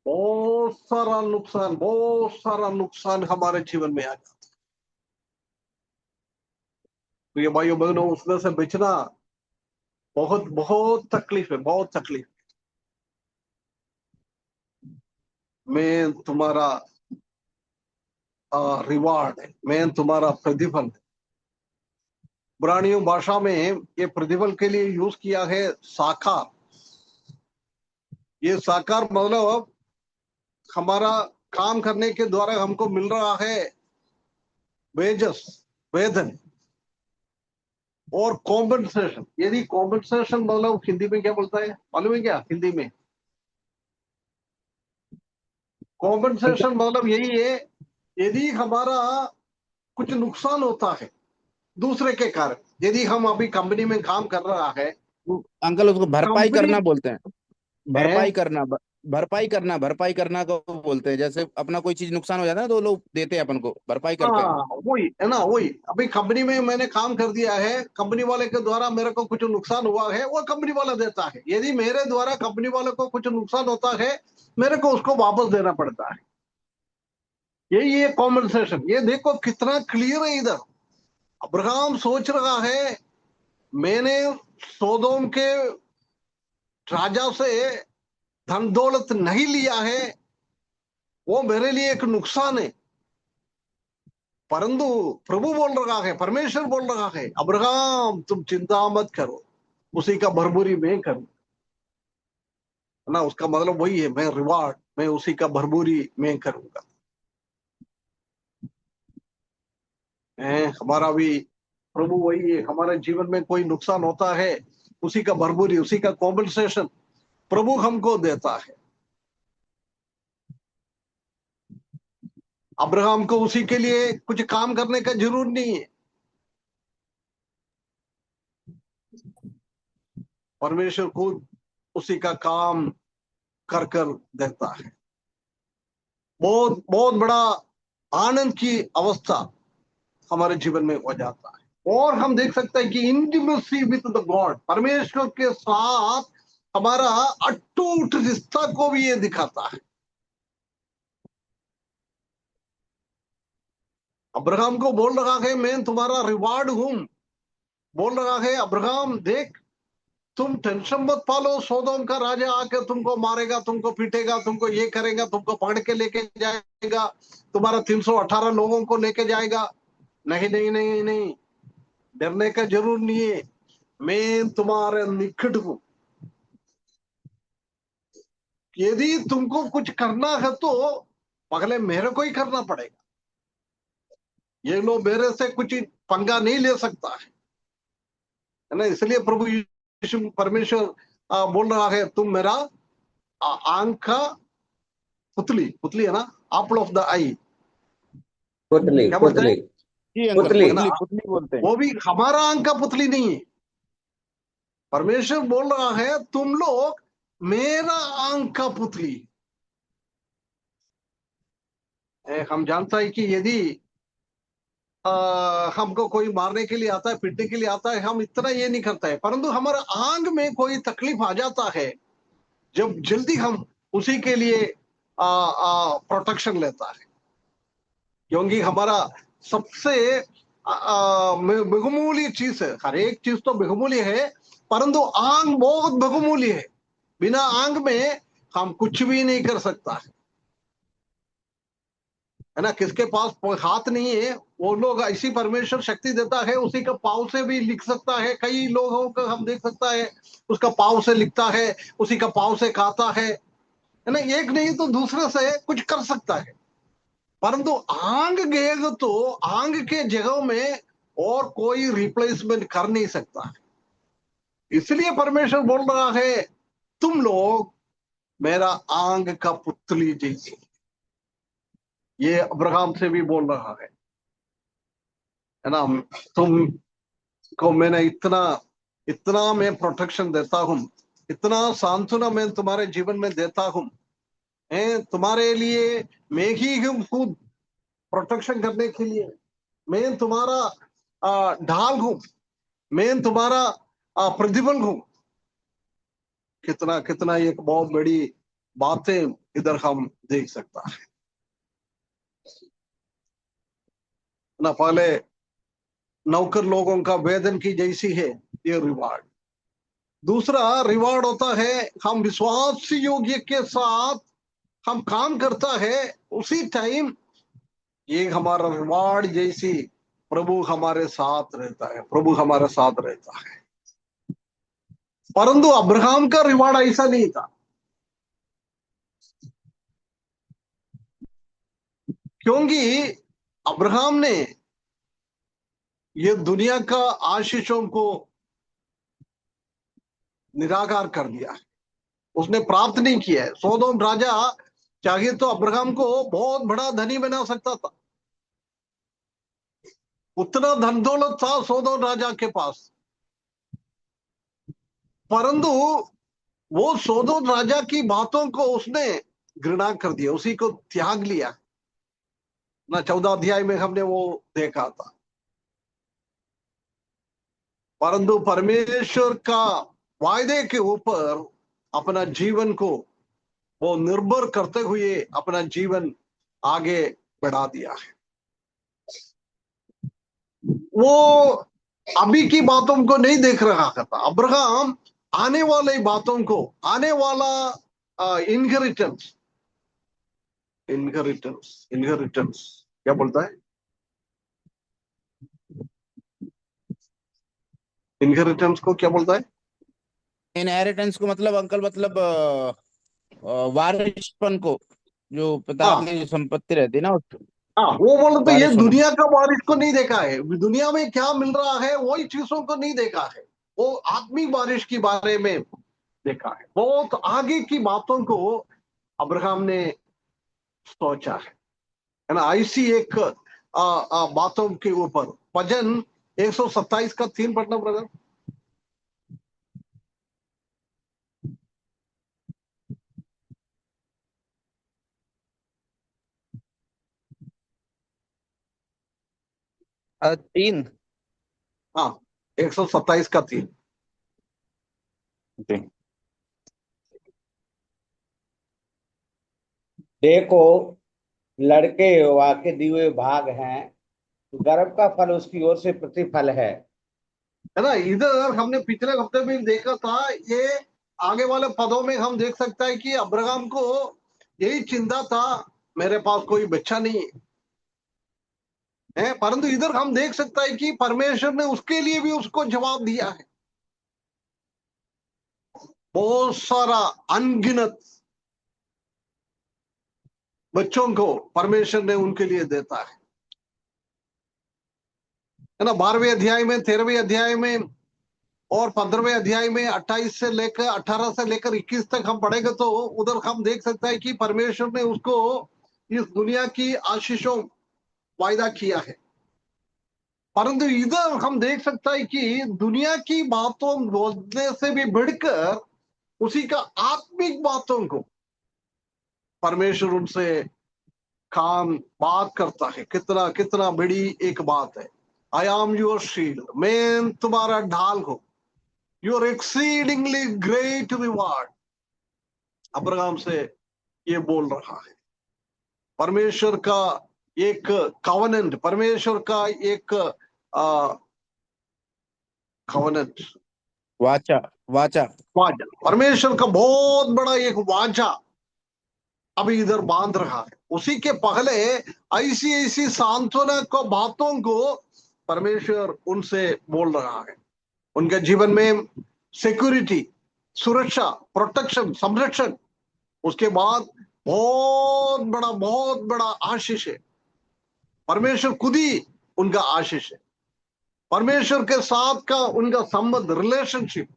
बहुत सारा नुकसान, बहुत सारा नुकसान हमारे जीवन में आ जाता है। तो ये भाइयों बहनों, उसमें से बचना बहुत बहुत तकलीफ है, बहुत तकलीफ। मैं तुम्हारा रिवार्ड है, मैं तुम्हारा प्रतिफल है। पुरानियों भाषा में ये प्रतिफल के लिए यूज किया है साकार। ये साकार मतलब हमारा काम करने के द्वारा हमको मिल रहा है वेजस, वेतन और कॉम्पनसेशन। यदि कॉम्पनसेशन मतलब हिंदी में क्या बोलता है मालूम है क्या? हिंदी में कॉम्पनसेशन मतलब यही है, यदि हमारा कुछ नुकसान होता है दूसरे के कारण, यदि हम अभी कंपनी में काम कर रहा है, अंकल उसको भरपाई कंपनी करना बोलते हैं, भरपाई करना। भरपाई करना को बोलते हैं। जैसे अपना कोई चीज नुकसान हो जाता है ना, तो लोग देते हैं अपन को, भरपाई करते हैं। हाँ वही है ना, वही अभी कंपनी में मैंने काम कर दिया है, कंपनी वाले के द्वारा मेरे को कुछ नुकसान हुआ है, वो कंपनी वाला देता है। यदि मेरे द्वारा कंपनी वाले को कुछ नुकसान होता है, मेरे को उसको वापस देना पड़ता है। यही है कॉम्पनसेशन। ये देखो कितना क्लियर है इधर। अब्राहम सोच रहा है मैंने सोदोम के राजा से धन दौलत नहीं लिया है, वो मेरे लिए एक नुकसान है। परंतु प्रभु बोल रहा है, परमेश्वर बोल रहा है, अब्राहम तुम चिंता मत करो, उसी का भरभूरी मैं करूं। ना उसका मतलब वही है, मैं रिवार्ड, मैं उसी का भरभूरी मैं करूंगा। हमारा भी प्रभु वही है। हमारे जीवन में कोई नुकसान होता है, उसी का भरभूरी, उसी का कॉम्पनसेशन प्रभु हमको देता है। अब्राहम को उसी के लिए कुछ काम करने का जरूर नहीं है। परमेश्वर खुद उसी का काम कर कर देता है। बहुत बहुत बड़ा आनंद की अवस्था हमारे जीवन में हो जाता है। और हम देख सकते हैं कि इंटीमेसी विद द गॉड, परमेश्वर के साथ हमारा अटूट रिश्ता को भी ये दिखाता है। अब्राहम को बोल रहा है मैं तुम्हारा रिवार्ड हूं। बोल रहा है अब्राहम देख, तुम टेंशन मत पालो, सोदोम का राजा आकर तुमको मारेगा, तुमको पीटेगा, तुमको ये करेगा, तुमको पकड़ के लेके जाएगा, तुम्हारा 318 लोगों को लेके जाएगा। नहीं नहीं नहीं नहीं, डरने का जरूर नहीं है, मैं तुम्हारे निकट हूं। यदि तुमको कुछ करना है तो पहले मेरे को ही करना पड़ेगा। ये लोग मेरे से कुछ पंगा नहीं ले सकता है ना। इसलिए प्रभु यीशु परमेश्वर बोल रहा है तुम मेरा आंख का पुतली, पुतली है ना, एप्पल ऑफ द आई। पुतली क्या बोलते पुतली हैं? जी अंकल, पुतली। पुतली पुतली बोलते हैं। वो भी हमारा आंख का पुतली नहीं है। परमेश्वर बोल रहा है तुम लोग मेरा आंख का पुतली। हम जानता है कि यदि हमको कोई मारने के लिए आता है, पीटने के लिए आता है, हम इतना ये नहीं करता है। परंतु हमारा आंग में कोई तकलीफ आ जाता है, जब जल्दी हम उसी के लिए प्रोटेक्शन लेता है। क्योंकि हमारा सबसे बहुमूल्य चीज है। हर एक चीज तो बहुमूल्य है, परंतु आंग बहुत बहुमूल्य है। बिना आंग में हम कुछ भी नहीं कर सकता है ना। किसके पास हाथ नहीं है, वो लोग ऐसी परमेश्वर शक्ति देता है, उसी का पाव से भी लिख सकता है। कई लोगों को हम देख सकता है, उसका पाव से लिखता है, उसी का पाव से खाता है ना। एक नहीं तो दूसरे से कुछ कर सकता है। परंतु आंग गए तो आंग के जगह में और कोई रिप्लेसमेंट कर नहीं सकता है। इसलिए परमेश्वर बोल रहा है तुम लोग मेरा आंग का पुतली जैसे। ये अब्राहम से भी बोल रहा है ना। तुम को मैंने इतना इतना मैं प्रोटेक्शन देता हूं, इतना सांत्वना मैं तुम्हारे जीवन में देता हूं, तुम्हारे लिए मैं ही हूं खुद प्रोटेक्शन करने के लिए। मैं तुम्हारा ढाल हूं, मैं तुम्हारा प्रतिबल हूं। कितना कितना एक बहुत बड़ी बातें इधर हम देख सकता है ना। पहले नौकर लोगों का वेतन की जैसी है ये रिवार्ड। दूसरा रिवार्ड होता है हम विश्वास योग्य के साथ हम काम करता है, उसी टाइम ये हमारा रिवार्ड जैसी प्रभु हमारे साथ रहता है, प्रभु हमारे साथ रहता है। परंतु अब्राहम का रिवार्ड ऐसा नहीं था। क्योंकि अब्राहम ने ये दुनिया का आशीषों को निराकार कर दिया है, उसने प्राप्त नहीं किया है। सोदोम राजा चाहिए तो अब्राहम को बहुत बड़ा धनी बना सकता था, उतना धन दौलत था सोदोम राजा के पास। परंतु वो सोदोम राजा की बातों को उसने घृणा कर दिया, उसी को त्याग लिया ना। 14 अध्याय में हमने वो देखा था। परंतु परमेश्वर का वायदे के ऊपर अपना जीवन को वो निर्भर करते हुए अपना जीवन आगे बढ़ा दिया है। वो अभी की बातों को नहीं देख रहा था। अब्राहम आने वाले बातों को, आने वाला इनहेरिटेंस, इनहेरिटेंस, इनहेरिटेंस क्या बोलता है? इनहेरिटेंस को क्या बोलता है? इनहेरिटेंस को मतलब अंकल मतलब वारिसपन को, जो पिता हाँ की जो संपत्ति रहती है ना उस हाँ, वो बोले तो ये वारिस होना। दुनिया का बारिश को नहीं देखा है, दुनिया में क्या मिल रहा है वही चीजों को नहीं देखा है, वो आत्मिक बारिश के बारे में देखा है। बहुत आगे की बातों को अब्राहम ने सोचा है ना। ऐसी एक बातों के ऊपर भजन 127 का 3 पढ़ना ब्रदर। तीन। हाँ 127 का 3। देखो, लड़के यहोवा के दिए हुए भाग हैं, गर्भ का फल उसकी ओर से प्रतिफल है। है ना। इधर हमने पिछले हफ्ते में देखा था, ये आगे वाले पदों में हम देख सकता है कि अब्राहम को यही चिंता था, मेरे पास कोई बच्चा नहीं है। परंतु इधर हम देख सकता है कि परमेश्वर ने उसके लिए भी उसको जवाब दिया है। बहुत सारा अनगिनत बच्चों को परमेश्वर ने उनके लिए देता है ना। 12वें अध्याय में, 13वें अध्याय में और 15वें अध्याय में 28 से लेकर 18 से लेकर 21 तक हम पढ़ेंगे तो उधर हम देख सकते हैं कि परमेश्वर ने उसको इस दुनिया की आशीषों वायदा किया है। परंतु इधर हम देख सकते हैं कि दुनिया की बातों बोलने से भी बढ़कर उसी का आत्मिक बातों को परमेश्वर उनसे काम बात करता है। कितना कितना बड़ी एक बात है। आई एम योर शील्ड, मैं तुम्हारा ढाल हूं, your exceedingly great reward. Abraham से ये बोल रहा है। परमेश्वर का एक कवनेंट, परमेश्वर का एक कवनेंट, वाचा, वाचा, वाचा, परमेश्वर का बहुत बड़ा एक वाचा अभी इधर बांध रहा है। उसी के पहले ऐसी ऐसी सांत्वना को बातों को परमेश्वर उनसे बोल रहा है। उनके जीवन में सिक्योरिटी, सुरक्षा, प्रोटेक्शन, संरक्षण, उसके बाद बहुत बड़ा आशीष है। परमेश्वर खुद ही उनका आशीष है। परमेश्वर के साथ का उनका संबंध, रिलेशनशिप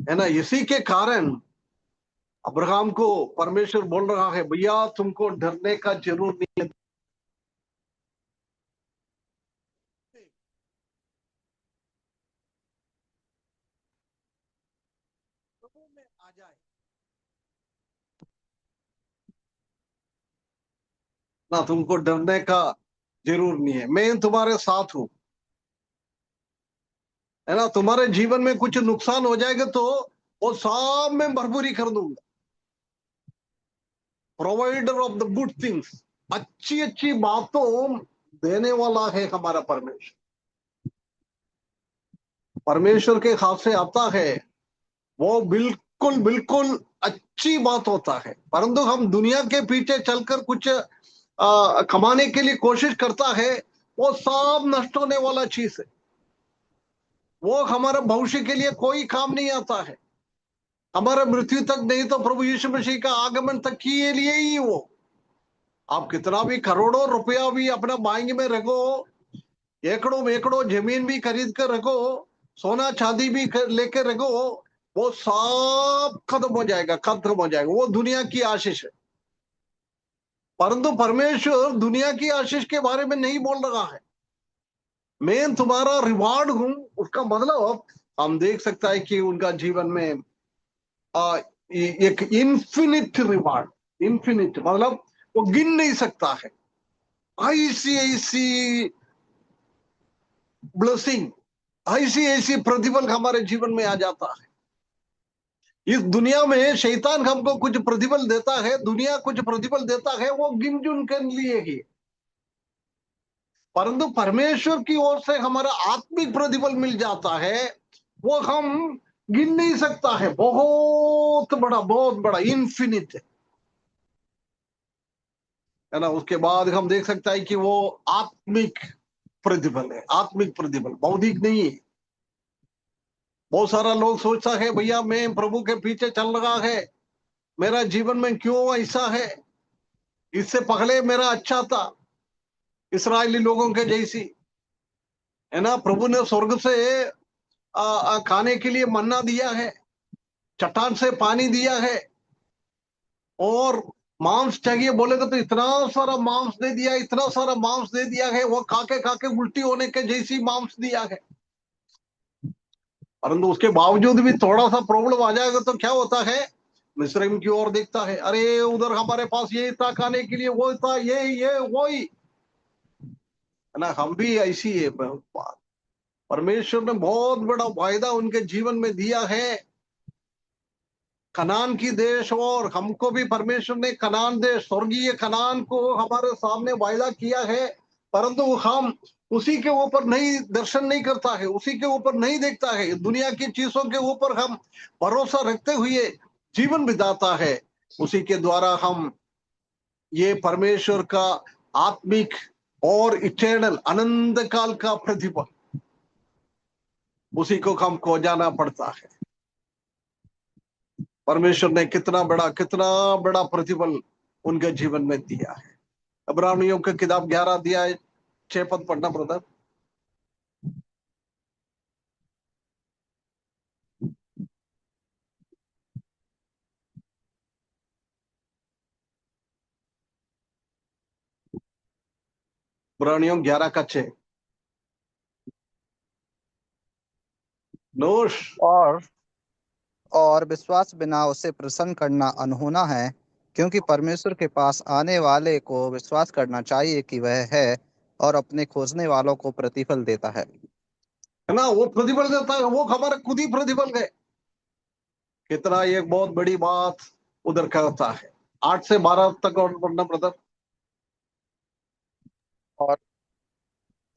है ना। इसी के कारण अब्राहम को परमेश्वर बोल रहा है, भैया तुमको डरने का जरूर नहीं है। प्रभु में आ जाए ना, तुमको डरने का जरूर नहीं है, मैं तुम्हारे साथ हूं। है ना। तुम्हारे जीवन में कुछ नुकसान हो जाएगा तो वो सब में भरपूरी कर दूंगा। Provider of the good things, अच्छी अच्छी बातों देने वाला है हमारा परमेश्वर। परमेश्वर के हाथ से आता है वो बिल्कुल बिल्कुल अच्छी बात होता है। परंतु हम दुनिया के पीछे चलकर कुछ कमाने के लिए कोशिश करता है, वो सब नष्ट होने वाला चीज है। वो हमारे भविष्य के लिए कोई काम नहीं आता है। हमारे मृत्यु तक नहीं तो प्रभु यीशु मसीह का आगमन तक के लिए ही वो। आप कितना भी करोड़ों रुपया भी अपना बैंक में रखो, एकड़ों एकड़ों जमीन भी खरीद कर रखो, सोना चांदी भी लेकर रखो, वो सब खत्म हो जाएगा, खत्म हो जाएगा। वो दुनिया की आशीष है। परंतु परमेश्वर दुनिया की आशीष के बारे में नहीं बोल रहा है। मैं तुम्हारा रिवार्ड हूं, उसका मतलब हम देख सकता है कि उनका जीवन में एक इन्फिनिट रिवार्ड, इन्फिनिट मतलब वो गिन नहीं सकता है। ऐसी ऐसी ब्लेसिंग, ऐसी ऐसी प्रतिफल हमारे जीवन में आ जाता है। इस दुनिया में शैतान हमको कुछ प्रतिफल देता है, दुनिया कुछ प्रतिफल देता है, वो गिन चुन कर लिए ही, परंतु परमेश्वर की ओर से हमारा आत्मिक प्रतिफल मिल जाता है, वो हम गिन नहीं सकता है, बहुत बड़ा इन्फिनिट है ना। उसके बाद हम देख सकता है कि वो आत्मिक प्रतिफल है, आत्मिक प्रतिफल, बौद्धिक नहीं है। बहुत सारा लोग सोचता है भैया मैं प्रभु के पीछे चल रहा है, मेरा जीवन में क्यों ऐसा है, इससे पहले मेरा अच्छा था, इसराइली लोगों के जैसी, है ना। प्रभु ने स्वर्ग से खाने के लिए मन्ना दिया है, चट्टान से पानी दिया है, और मांस चाहिए बोलेगा तो इतना सारा मांस दे दिया, इतना सारा मांस दे दिया है, वो खाके खाके उल्टी होने के जैसी मांस दिया है। परंतु उसके बावजूद भी थोड़ा सा प्रॉब्लम आ जाएगा तो क्या होता है, मिस्रैम की ओर देखता है, अरे उधर हमारे पास ये था खाने के लिए, वो था, ये वो ही, है ना। हम भी ऐसी है। परमेश्वर ने बहुत बड़ा वायदा उनके जीवन में दिया है, कनान की देश, और हमको भी परमेश्वर ने कनान देश, स्वर्गीय कनान को हमारे सामने वायदा किया है, परंतु हम उसी के ऊपर नहीं दर्शन नहीं करता है, उसी के ऊपर नहीं देखता है, दुनिया की चीजों के ऊपर हम भरोसा रखते हुए जीवन बिताता है। उसी के द्वारा हम ये परमेश्वर का आत्मिक और इटर्नल अनंत काल का प्रतिफल, उसी को हमको जाना पड़ता है। परमेश्वर ने कितना बड़ा प्रतिफल उनके जीवन में दिया है। इब्रानियों की किताब 11 अध्याय 6 पद पढ़ना ब्रदर। इब्रानियों 11 का 6। नोश। और विश्वास बिना उसे प्रसन्न करना अनहोना है, क्योंकि परमेश्वर के पास आने वाले को विश्वास करना चाहिए कि वह है और अपने खोजने वालों को प्रतिफल देता है। है ना, वो प्रतिफल देता है, वो हमारे खुद ही प्रतिफल है। कितना एक बहुत बड़ी बात उधर करता है। 8 से 12 तक और पढ़ना ब्रदर। और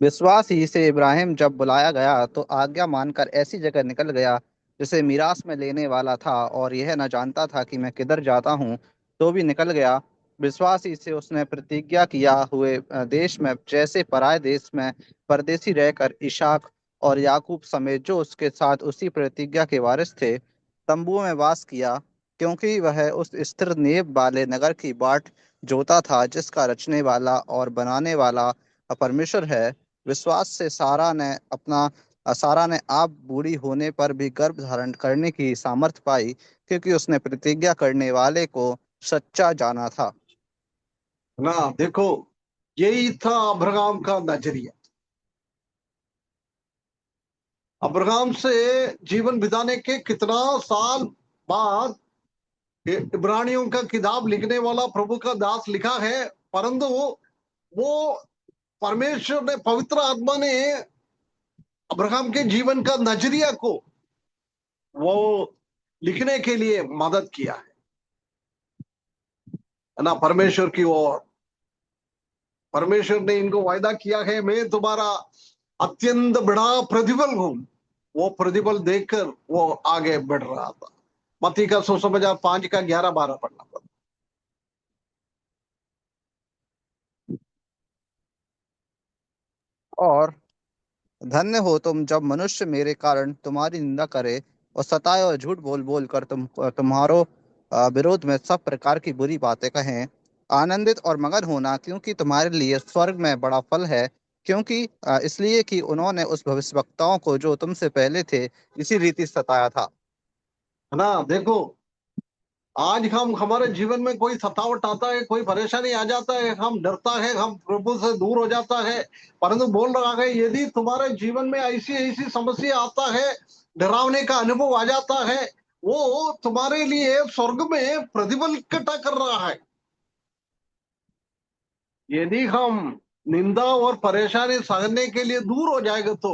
विश्वास ही से इब्राहिम जब बुलाया गया तो आज्ञा मानकर ऐसी जगह निकल गया जिसे मीरास में लेने वाला था, और यह न जानता था कि मैं किधर जाता हूँ, तो भी निकल गया। विश्वास ही से उसने प्रतिज्ञा किया हुए देश में, जैसे पराये देश में परदेसी रहकर इसहाक और याकूब समेत जो उसके साथ उसी प्रतिज्ञा के वारिस थे, तंबुओं में वास किया, क्योंकि वह उस स्थिर नींव वाले नगर की बाट जोता था जिसका रचने वाला और बनाने वाला परमेश्वर है। विश्वास से सारा ने आप बूढ़ी होने पर भी गर्भ धारण करने की सामर्थ पाई, क्योंकि उसने प्रतिज्ञा करने वाले को सच्चा जाना था। ना देखो, यही था अब्राहम का नजरिया। अब्राहम से जीवन बिताने के कितना साल बाद इब्रानियों का किताब लिखने वाला प्रभु का दास लिखा है, परंतु वो परमेश्वर ने, पवित्र आत्मा ने अब्राहम के जीवन का नजरिया को वो लिखने के लिए मदद किया है ना। परमेश्वर की ओर, परमेश्वर ने इनको वायदा किया है, मैं तुम्हारा अत्यंत बड़ा प्रतिफल हूं। वो प्रतिफल देखकर वो आगे बढ़ रहा था। मत्ती का सुसमाचार 5 का 11-12 पढ़ना पड़ता। और धन्य हो तुम जब मनुष्य मेरे कारण तुम्हारी निंदा करे और सताए और झूठ बोल बोल कर तुम्हारो विरोध में सब प्रकार की बुरी बातें कहें। आनंदित और मगन होना, क्योंकि तुम्हारे लिए स्वर्ग में बड़ा फल है, क्योंकि इसलिए कि उन्होंने उस भविष्यवक्ताओं को जो तुमसे पहले थे इसी रीति सताया था। है ना। देखो, आज हम हमारे जीवन में कोई थकावट आता है, कोई परेशानी आ जाता है, हम डरता है, हम प्रभु से दूर हो जाता है। परंतु बोल रहा है यदि तुम्हारे जीवन में ऐसी ऐसी समस्या आता है, डरावने का अनुभव आ जाता है, वो तुम्हारे लिए स्वर्ग में प्रतिफल इकट्ठा कर रहा है। यदि हम निंदा और परेशानी सहने के लिए दूर हो जाएगा तो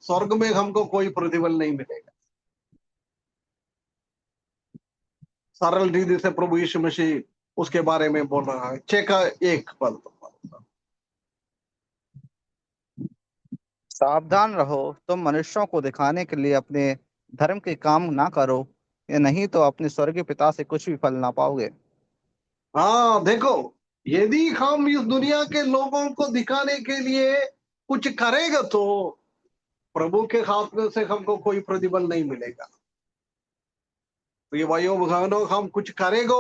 स्वर्ग में हमको कोई प्रतिफल नहीं मिलेगा। सरल रीति से प्रभु यीशु मसीह उसके बारे में बोल रहा है। 6 का 1 पद। सावधान रहो, तुम मनुष्यों को दिखाने के लिए अपने धर्म के काम ना करो, या नहीं तो अपने स्वर्गीय पिता से कुछ भी फल ना पाओगे। हाँ देखो, यदि हम इस दुनिया के लोगों को दिखाने के लिए कुछ करेगा तो प्रभु के हाथ में से हमको कोई प्रतिफल नहीं मिलेगा। तो ये भाइयों बहनों, हम कुछ करेगा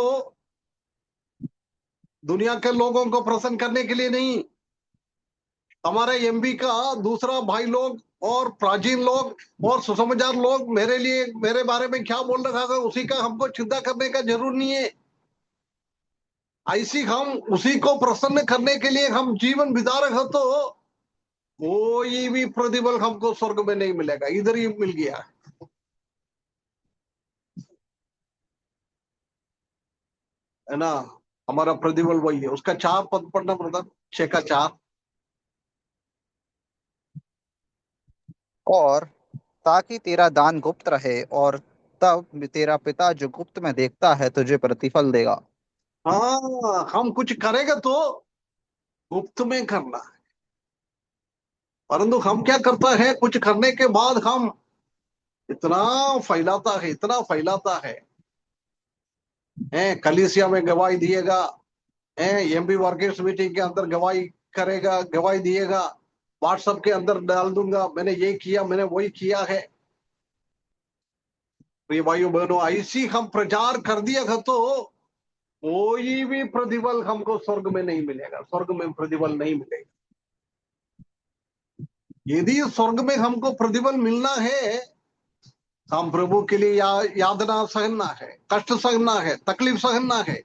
दुनिया के लोगों को प्रसन्न करने के लिए नहीं। हमारे एमबी का दूसरा भाई लोग और प्राचीन लोग और सुसमाचार लोग मेरे लिए मेरे बारे में क्या बोल रखा है उसी का हमको चिंता करने का जरूर नहीं है। ऐसी हम उसी को प्रसन्न करने के लिए हम जीवन बिता रहे तो कोई भी प्रतिफल हमको स्वर्ग में नहीं मिलेगा, इधर ही मिल गया है ना। हमारा प्रतिफल वही है। उसका 4 पद पढ़ना पड़ता, 6 का 4। और ताकि तेरा दान गुप्त रहे, और तब तेरा पिता जो गुप्त में देखता है तुझे प्रतिफल देगा। हाँ, हम कुछ करेगा तो गुप्त में करना है। परंतु हम क्या करता है, कुछ करने के बाद हम इतना फैलाता है, इतना फैलाता है, कलीसिया में गवाही दिएगा, एमपी वर्कर्स मीटिंग के अंदर गवाही करेगा, गवाही दिएगा, व्हाट्सएप के अंदर डाल दूंगा, मैंने ये किया, मैंने वही किया है। प्रिय भाइयों बहनों, ऐसी हम प्रचार कर दिया तो कोई भी प्रतिफल हमको स्वर्ग में नहीं मिलेगा, स्वर्ग में प्रतिफल नहीं मिलेगा। यदि स्वर्ग में हमको प्रतिफल मिलना है, हम प्रभु के लिए यातना सहना है, कष्ट सहना है, तकलीफ सहना है।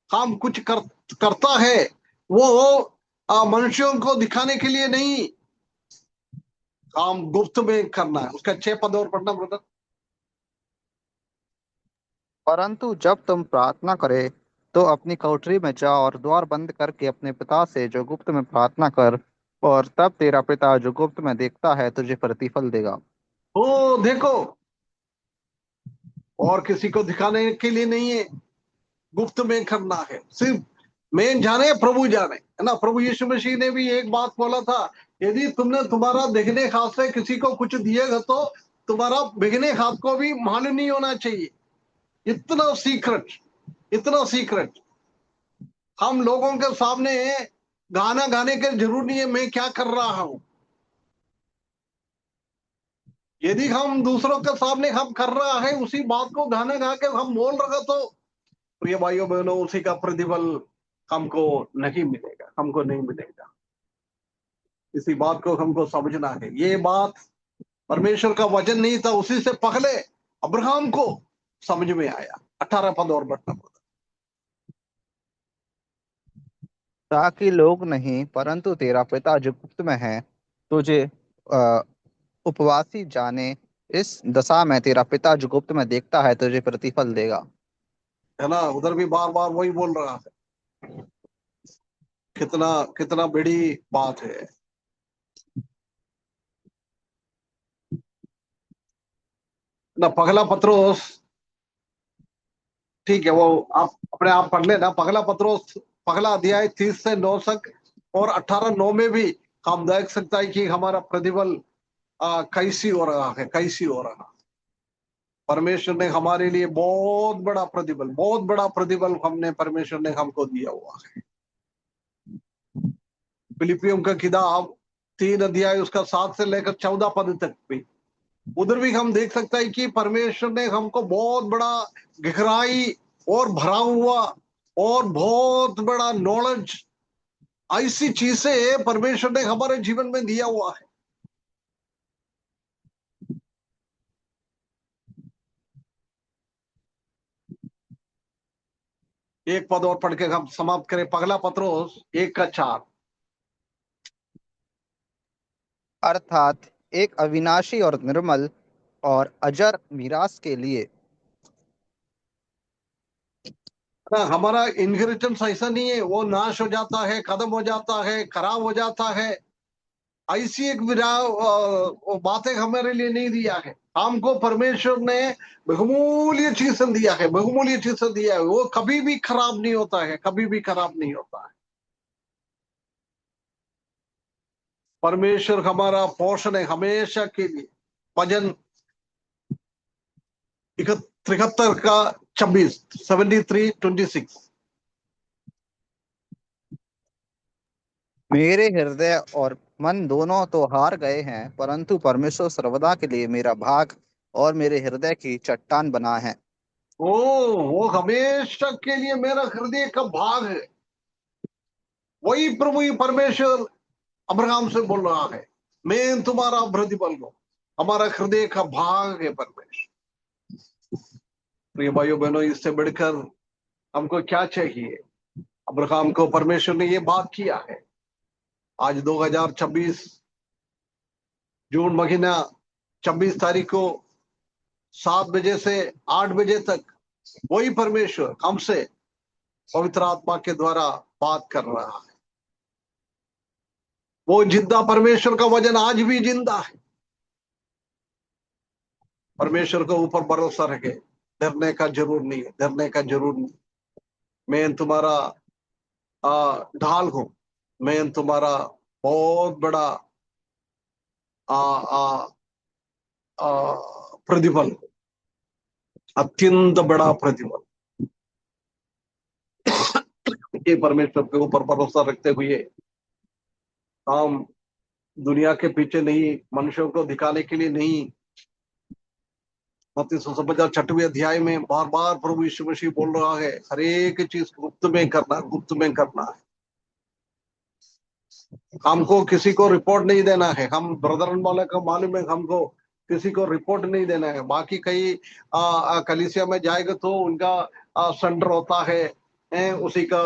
हम कुछ करता है वो मनुष्यों को दिखाने के लिए नहीं, काम गुप्त में करना है। उसका 6 पद और पढ़ना ब्रदर। परंतु जब तुम प्रार्थना करे तो अपनी कोठरी में जा और द्वार बंद करके अपने पिता से जो गुप्त में प्रार्थना कर, और तब तेरा पिता जो गुप्त में देखता है तुझे प्रतिफल देगा। तो देखो, और किसी को दिखाने के लिए नहीं है, गुप्त में करना है। सिर्फ मैं जाने, प्रभु जाने, है ना। प्रभु यीशु मसीह ने भी एक बात बोला था, यदि तुमने तुम्हारा देखने हाथ से किसी को कुछ दिएगा तो तुम्हारा बिगने हाथ को भी मालूम नहीं होना चाहिए। इतना सीक्रेट, इतना सीक्रेट। हम लोगों के सामने गाना गाने की जरूर नहीं है मैं क्या कर रहा हूं। यदि हम दूसरों के सामने हम कर रहा है उसी बात को गाना गा के हम बोल रहे तो प्रिय भाइयों बहनों, उसी का प्रतिफल हमको नहीं मिलेगा, हमको नहीं मिलेगा। इसी बात को हमको समझना है। ये बात परमेश्वर का वचन नहीं था, उसी से पहले अब्राहम को समझ में आया। 18 पद और बढ़ना पड़ा। ताकि लोग नहीं, परंतु तेरा पिता जो गुप्त में है तुझे अ, उपवासी जाने। इस दशा में तेरा पिता जो गुप्त में देखता है तुझे प्रतिफल देगा। है ना, उधर भी बार बार वही बोल रहा है। कितना कितना बड़ी बात है ना। पगला पत्रोस, ठीक है, वो आप अपने आप पढ़ लेना। पगला पत्रोस पगला अध्याय 30 से 9 तक और 18:9 में भी हम देख सकता है कि हमारा प्रतिफल कैसी हो रहा है, कैसी हो रहा है। परमेश्वर ने हमारे लिए बहुत बड़ा प्रतिफल, बहुत बड़ा प्रतिफल हमने परमेश्वर ने हमको दिया हुआ है। फिलिपियों का किताब 3 अध्याय उसका 7 से लेकर 14 पद तक भी, उधर भी हम देख सकते हैं कि परमेश्वर ने हमको बहुत बड़ा गहराई और भरा हुआ और बहुत बड़ा नॉलेज, ऐसी चीजें परमेश्वर ने हमारे जीवन में दिया हुआ है। एक पद और पढ़ के हम समाप्त करें। पहला पत्रोस 1:4। अर्थात एक अविनाशी और निर्मल और अजर मीरास के लिए। हमारा इनहेरिटेंस ऐसा नहीं है वो नाश हो जाता है, खत्म हो जाता है, खराब हो जाता है। ऐसी एक बातें हमारे लिए नहीं दिया है। हमको परमेश्वर ने बहुमूल्य चीजें दिया है, बहुमूल्य चीजें दिया है। वो कभी भी खराब नहीं होता है, कभी भी खराब नहीं होता है। परमेश्वर हमारा पोषण है हमेशा के लिए। भजन 73:26, 73:26। मेरे हृदय और मन दोनों तो हार गए हैं, परंतु परमेश्वर सर्वदा के लिए मेरा भाग और मेरे हृदय की चट्टान बना है। वो हमेशा के लिए मेरा हृदय का भाग है। वही प्रभु परमेश्वर अब्राहम से बोल रहा है, मैं तुम्हारा प्रतिफल हूं, हमारा हृदय का भाग है परमेश्वर। प्रिय भाइयों बहनों, इससे बढ़कर हमको क्या चाहिए? अब्राहम को परमेश्वर ने ये बात किया है। आज 2026 जून महीना 26 तारीख को 7 बजे से 8 बजे तक वही परमेश्वर हमसे पवित्र आत्मा के द्वारा बात कर रहा है। वो जिंदा परमेश्वर का वचन आज भी जिंदा है। परमेश्वर को ऊपर भरोसा रखे, डरने का जरूर नहीं है, डरने का जरूर नहीं। मैं तुम्हारा ढाल हूं, मैं तुम्हारा बहुत बड़ा प्रतिफल, अत्यंत बड़ा प्रतिफल। ये परमेश्वर के ऊपर भरोसा रखते हुए हम दुनिया के पीछे नहीं, मनुष्यों को दिखाने के लिए नहीं। मत्ती सुसमाचार 6वें अध्याय में बार बार प्रभु यीशु मसीह बोल रहा है, हर एक चीज गुप्त में करना, गुप्त में करना है। हमको किसी को रिपोर्ट नहीं देना है। हम ब्रदरन वाले को मालूम है, हमको किसी को रिपोर्ट नहीं देना है। बाकी कई कलीसिया में जाएगा तो उनका सेंटर होता है, उसी का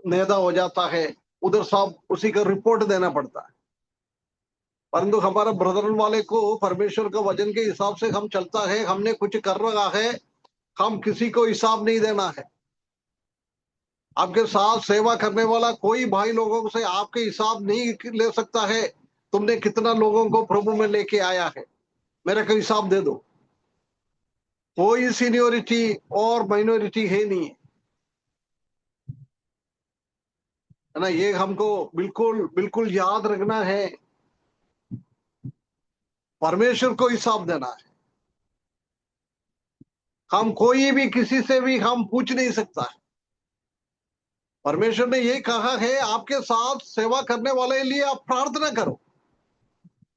नेता हो जाता है, उधर सब उसी का रिपोर्ट देना पड़ता है। परंतु हमारा ब्रदरन वाले को परमेश्वर का वचन के हिसाब से हम चलता है, हमने कुछ कर रहा है, हम किसी को हिसाब नहीं देना है। आपके साथ सेवा करने वाला कोई भाई लोगों से आपके हिसाब नहीं ले सकता है। तुमने कितना लोगों को प्रभु में लेके आया है, मेरा कोई हिसाब दे दो। कोई सीनियोरिटी और माइनॉरिटी है नहीं, है ना। ये हमको बिल्कुल बिल्कुल याद रखना है। परमेश्वर को हिसाब देना है। हम कोई भी किसी से भी हम पूछ नहीं सकता है। परमेश्वर ने ये कहा है, आपके साथ सेवा करने वाले के लिए आप प्रार्थना करो।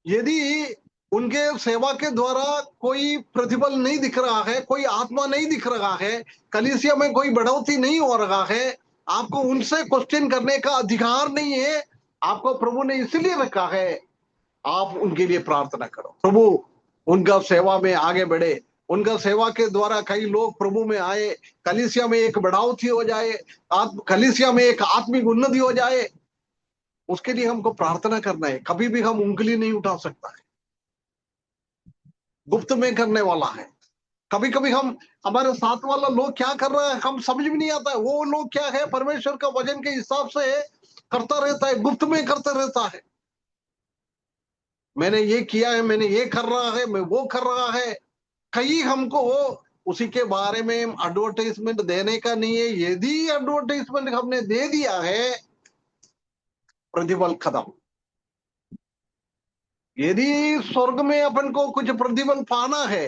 यदि उनके सेवा के द्वारा कोई प्रतिफल नहीं दिख रहा है, कोई आत्मा नहीं दिख रहा है, कलीसिया में कोई बढ़ोतरी नहीं हो रहा है, आपको उनसे क्वेश्चन करने का अधिकार नहीं है। आपको प्रभु ने इसलिए रखा है, आप उनके लिए प्रार्थना करो। प्रभु उनका सेवा में आगे बढ़े, उनका सेवा के द्वारा कई लोग प्रभु में आए, कलीसिया में एक बढ़ावती हो जाए, कलीसिया में एक आत्मिक उन्नति हो जाए। उसके लिए हमको प्रार्थना करना है। कभी भी हम उंगली नहीं उठा सकता है, गुप्त में करने वाला है। कभी कभी हम हमारे साथ वाला लोग क्या कर रहा है हम समझ में नहीं आता है। वो लोग क्या है, परमेश्वर का वचन के हिसाब से करता रहता है, गुप्त में करता रहता है। मैंने ये किया है, मैंने ये कर रहा है, मैं वो कर रहा है। कहीं हमको उसी के बारे में एडवर्टाइजमेंट देने का नहीं है। यदि एडवर्टाइजमेंट हमने दे दिया है, प्रतिफल खत्म। यदि स्वर्ग में अपन को कुछ प्रतिफल पाना है,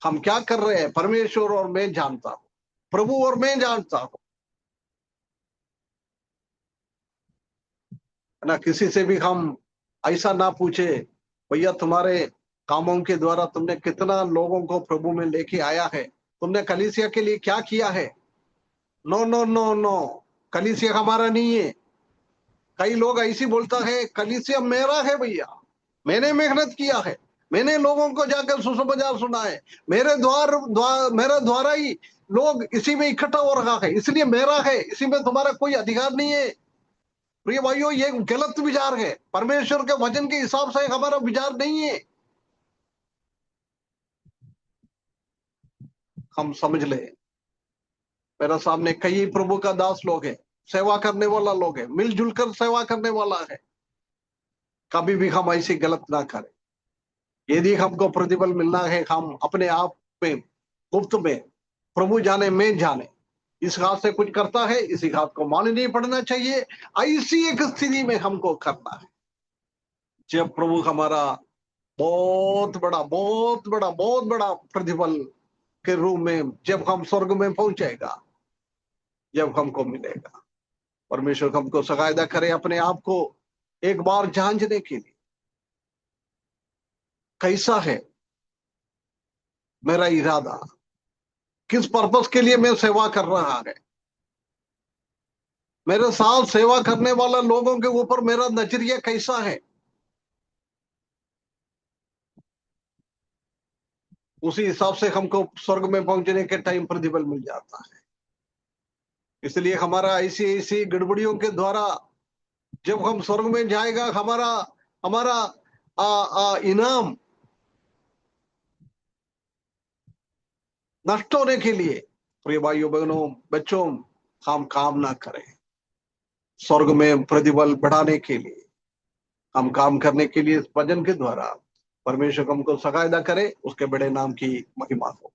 हम क्या कर रहे हैं? परमेश्वर और मैं जानता हूं, प्रभु और मैं जानता हूं, है ना। किसी से भी हम ऐसा ना पूछे, भैया तुम्हारे कामों के द्वारा तुमने कितना लोगों को प्रभु में लेके आया है, तुमने कलीसिया के लिए क्या किया है। नो नो नो नो, कलीसिया हमारा नहीं है। कई लोग ऐसी बोलता है, कलीसिया मेरा है भैया, मैंने मेहनत किया है, मैंने लोगों को जाकर सुसमाचार सुना है, मेरे द्वारा ही लोग इसी में इकट्ठा हो रहा है, इसलिए मेरा है, इसी में तुम्हारा कोई अधिकार नहीं है। प्रिय भाइयों, ये गलत विचार है, परमेश्वर के वचन के हिसाब से हमारा विचार नहीं है। हम समझ ले, मेरा सामने कई प्रभु का दास लोग है, सेवा करने वाला लोग है, मिलजुल कर सेवा करने वाला है। कभी भी हम ऐसी गलत ना करें। यदि हमको प्रतिफल मिलना है, हम अपने आप में गुप्त में, प्रभु जाने में जाने, इस हाथ से कुछ करता है, इसी हाथ को मान नहीं पड़ना चाहिए। ऐसी एक स्थिति में हमको करना है जब प्रभु हमारा बहुत बड़ा बहुत बड़ा बहुत बड़ा प्रतिफल के रूप में जब हम स्वर्ग में पहुंचेगा, जब हमको मिलेगा। परमेश्वर हमको सहायता करे अपने आप को एक बार जांचने के लिए, कैसा है मेरा इरादा, किस पर्पस के लिए मैं सेवा कर रहा है, मेरे साथ सेवा करने वाला लोगों के ऊपर मेरा नजरिया कैसा है। उसी हिसाब से हमको स्वर्ग में पहुंचने के टाइम प्रतिफल मिल जाता है। इसलिए हमारा ऐसी ऐसी गड़बड़ियों के द्वारा जब हम स्वर्ग में जाएगा, हमारा हमारा इनाम नष्ट होने के लिए, प्रिय भाइयों बहनों बच्चों, हम काम ना करें। स्वर्ग में प्रतिफल बढ़ाने के लिए हम काम करने के लिए इस वचन के द्वारा परमेश्वर हमको सहायता करे। उसके बड़े नाम की महिमा हो।